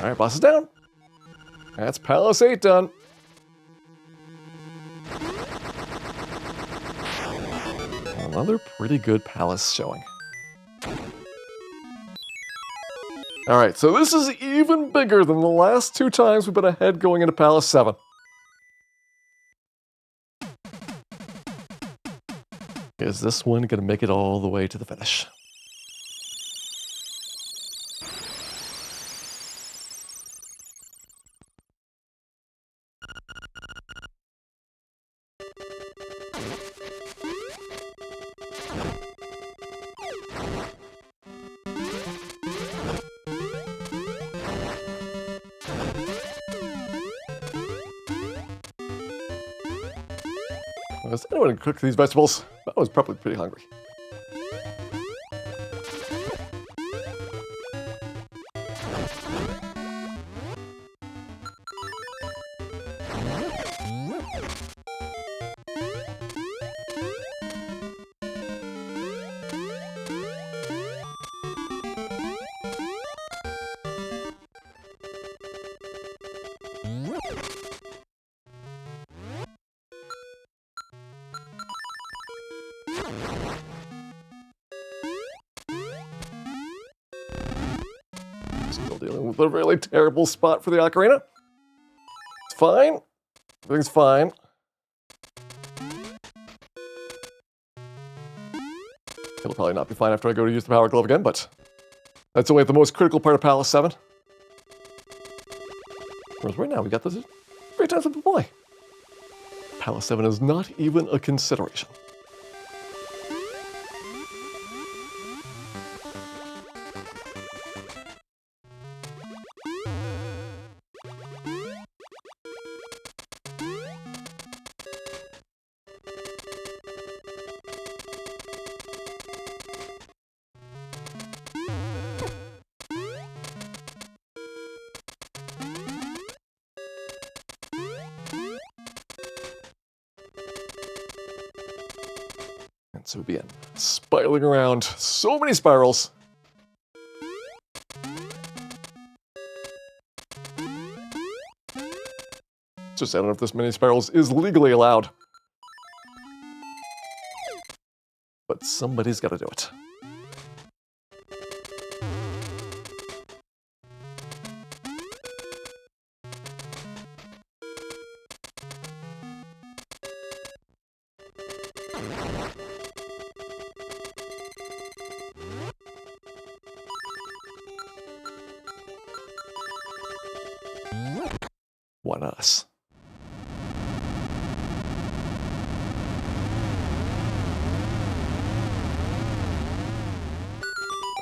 All right, boss is down. That's Palace 8 done. Another pretty good palace showing. All right, so this is even bigger than the last 2 times we've been ahead going into Palace 7. Is this one going to make it all the way to the finish? Does anyone cook these vegetables? I was probably pretty hungry. Still dealing with a really terrible spot for the ocarina. It's fine. Everything's fine. It'll probably not be fine after I go to use the power glove again, but that's only the most critical part of Palace 7. Whereas right now we got this 3 times with the boy. Palace 7 is not even a consideration. So we begin spiraling around. So many spirals. Just I don't know if this many spirals is legally allowed. But somebody's got to do it. Why not us?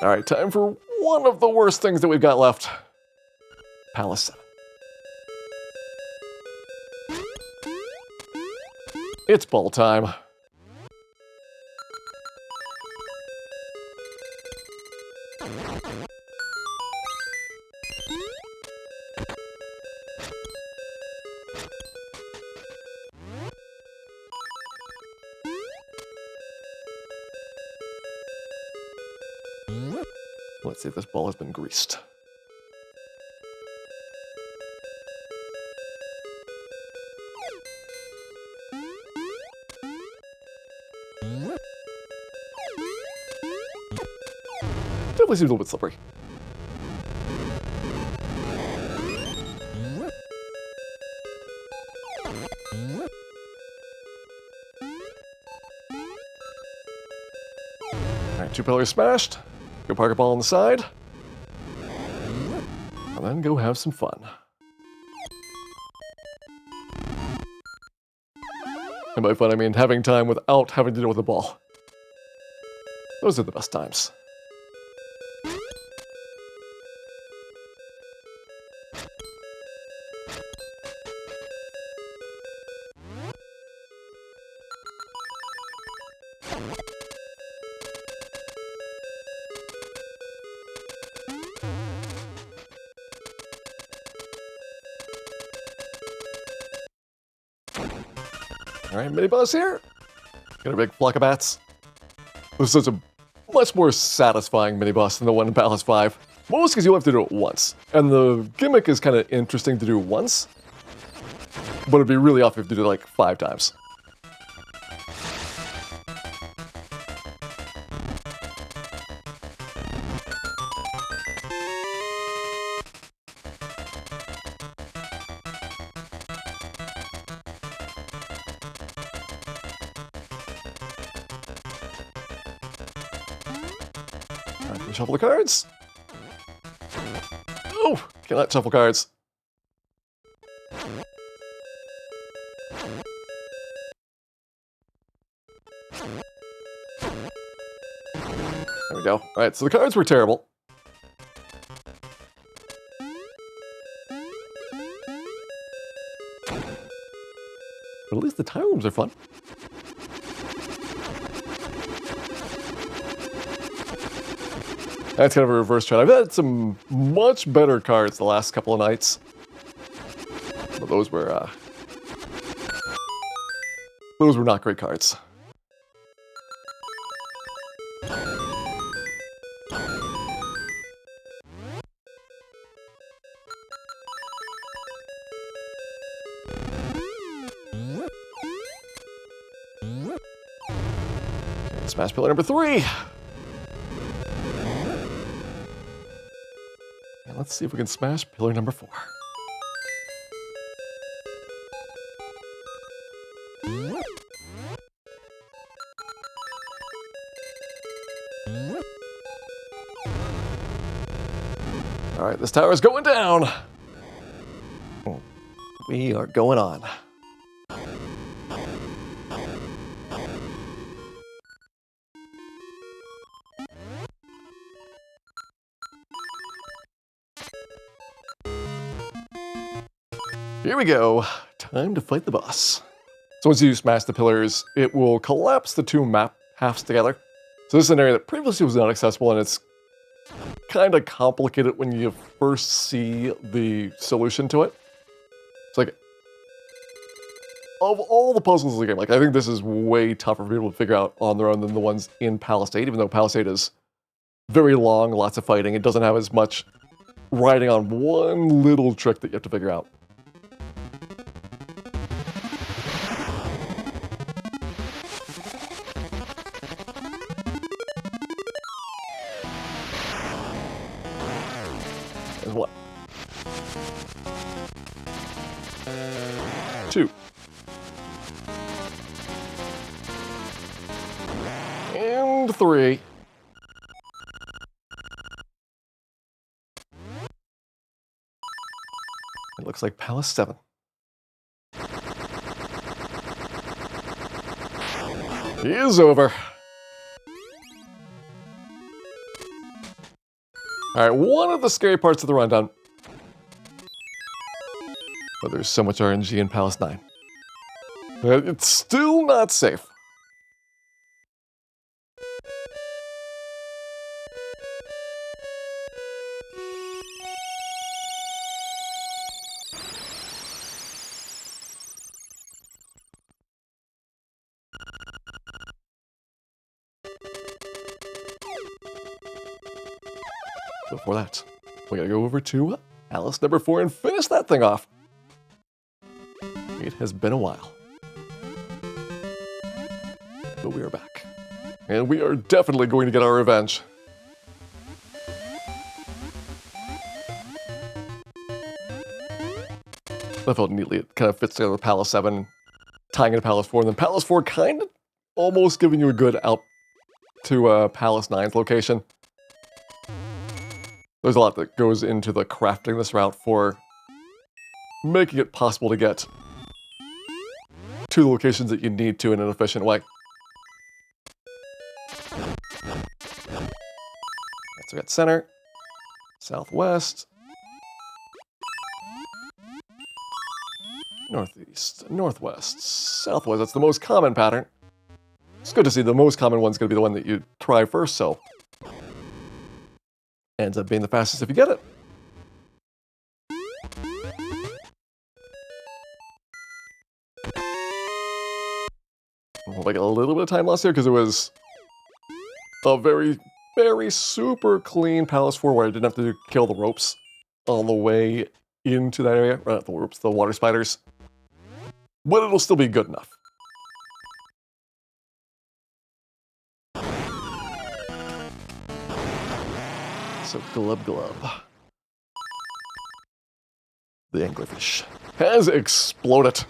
All right, time for one of the worst things that we've got left. Palace 7. It's ball time. Let's see if this ball has been greased. Definitely seems a little bit slippery. Alright, 2 pillars smashed. Go park a ball on the side. And then go have some fun. And by fun, I mean having time without having to deal with the ball. Those are the best times. Alright, mini boss here. Got a big flock of bats. This is a much more satisfying mini boss than the one in Palace 5. Most because you have to do it once. And the gimmick is kind of interesting to do once. But it'd be really off if you have to do it like 5 times. Shuffle the cards. Oh, cannot shuffle cards. There we go. All right, so the cards were terrible. But at least the tile rooms are fun. That's kind of a reverse trend. I've had some much better cards the last couple of nights. But those were not great cards. Okay, smash pillar number 3. Let's see if we can smash pillar number 4. All right, this tower is going down. We are going on. Here we go. Time to fight the boss. So once you smash the pillars, it will collapse the 2 map halves together. So this is an area that previously was not accessible, and it's kind of complicated when you first see the solution to it. It's like, of all the puzzles in the game, like I think this is way tougher for people to figure out on their own than the ones in Palace 8, even though Palace 8 is very long, lots of fighting. It doesn't have as much riding on one little trick that you have to figure out. There's 1. 2. And 3. It looks like Palace 7. He is over. Alright, one of the scary parts of the rundown. But there's so much RNG in Palace 9. It's still not safe. Before that, we gotta go over to Alice number 4 and finish that thing off. It has been a while. But we are back. And we are definitely going to get our revenge. I felt neatly it kind of fits together with Palace 7, tying into Palace 4, and then Palace 4 kind of almost giving you a good out to Palace 9's location. There's a lot that goes into the crafting this route for making it possible to get to the locations that you need to in an efficient way. Right, so we got center, southwest, northeast, northwest, southwest. That's the most common pattern. It's good to see the most common one's going to be the one that you try first, so ends up being the fastest if you get it. We'll make a little bit of time loss here because it was a very, very super clean Palace 4 where I didn't have to kill the ropes all the way into that area. Not the ropes, the water spiders. But it'll still be good enough. So glub glub. The anglerfish has exploded.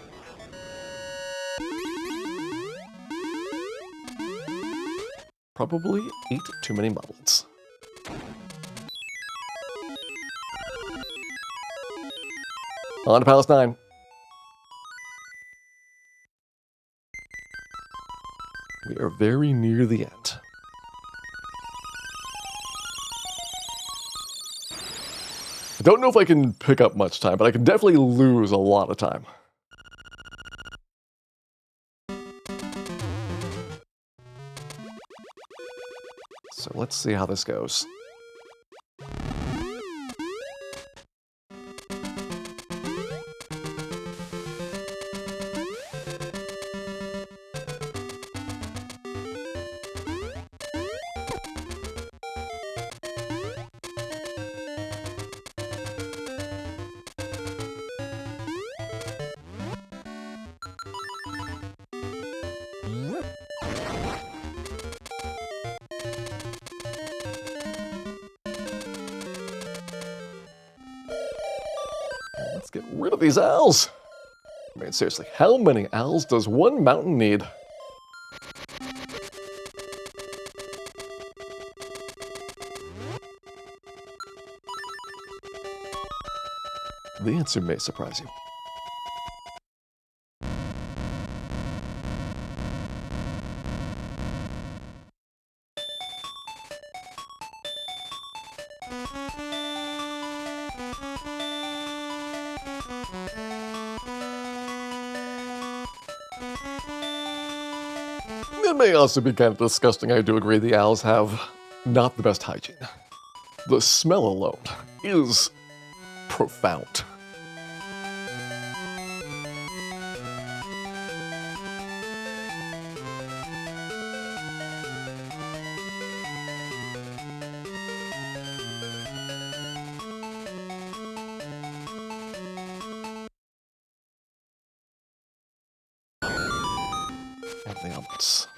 Probably ate too many muddles. On to Palace 9. We are very near the end. I don't know if I can pick up much time, but I can definitely lose a lot of time. So let's see how this goes. Let's get rid of these owls. I mean, seriously, how many owls does one mountain need? The answer may surprise you. It may also be kind of disgusting. I do agree the owls have not the best hygiene. The smell alone is profound. And the omelets.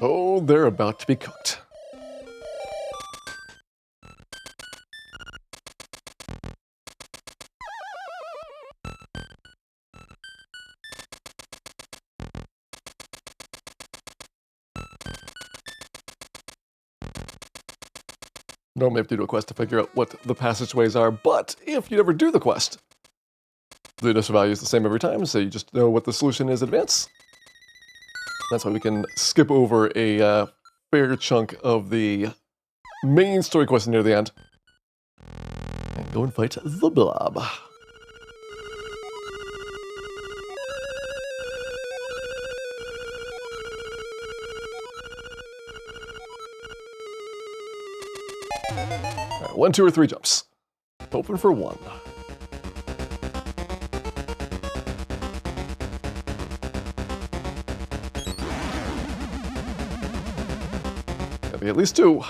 Oh, they're about to be cooked. Normally I have to do a quest to figure out what the passageways are, but if you never do the quest, the initial value is the same every time, so you just know what the solution is in advance. That's why we can skip over a fair chunk of the main story quest near the end. And go and fight the blob. All right, 1, 2, or 3 jumps. Open for 1. Be at least 2.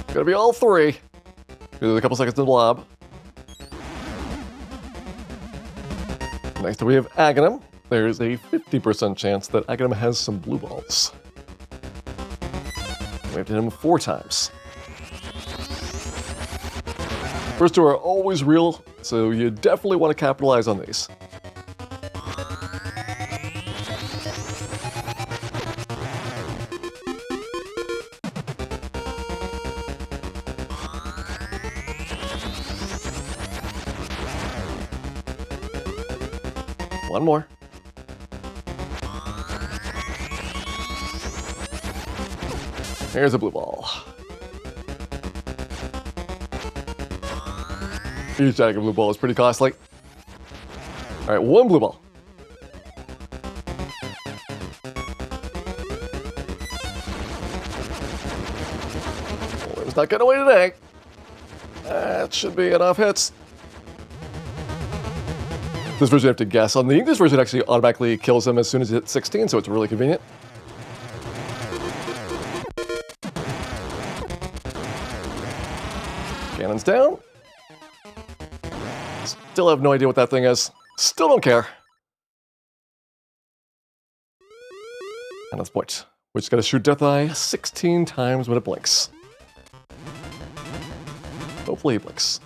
Gotta be all 3. There's a couple seconds to blob. Next we have Aghanim. There's a 50% chance that Aghanim has some blue balls. We have to hit him 4 times. First 2 are always real, so you definitely want to capitalize on these. One more. Here's a blue ball. Each Aghanim blue ball is pretty costly. All right, 1 blue ball. Oh, it's not getting away today. That should be enough hits. This version you have to guess. On the English version, it actually automatically kills him as soon as it hits 16, so it's really convenient. Cannon's down. Still have no idea what that thing is. Still don't care. And that's point. We're just gonna shoot Deatheye 16 times when it blinks. Hopefully he blinks.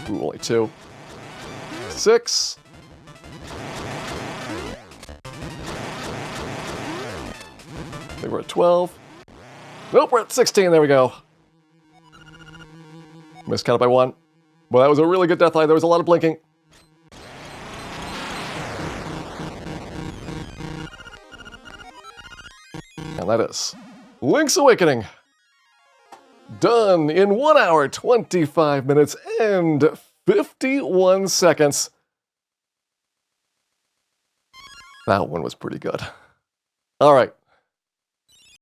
Ooh, only 2. 6. I think we're at 12. Nope, we're at 16. There we go. Miscounted by 1. Well, that was a really good Deatheye. There was a lot of blinking. And that is Link's Awakening. Done in 1 hour, 25 minutes, and 51 seconds. That one was pretty good. All right.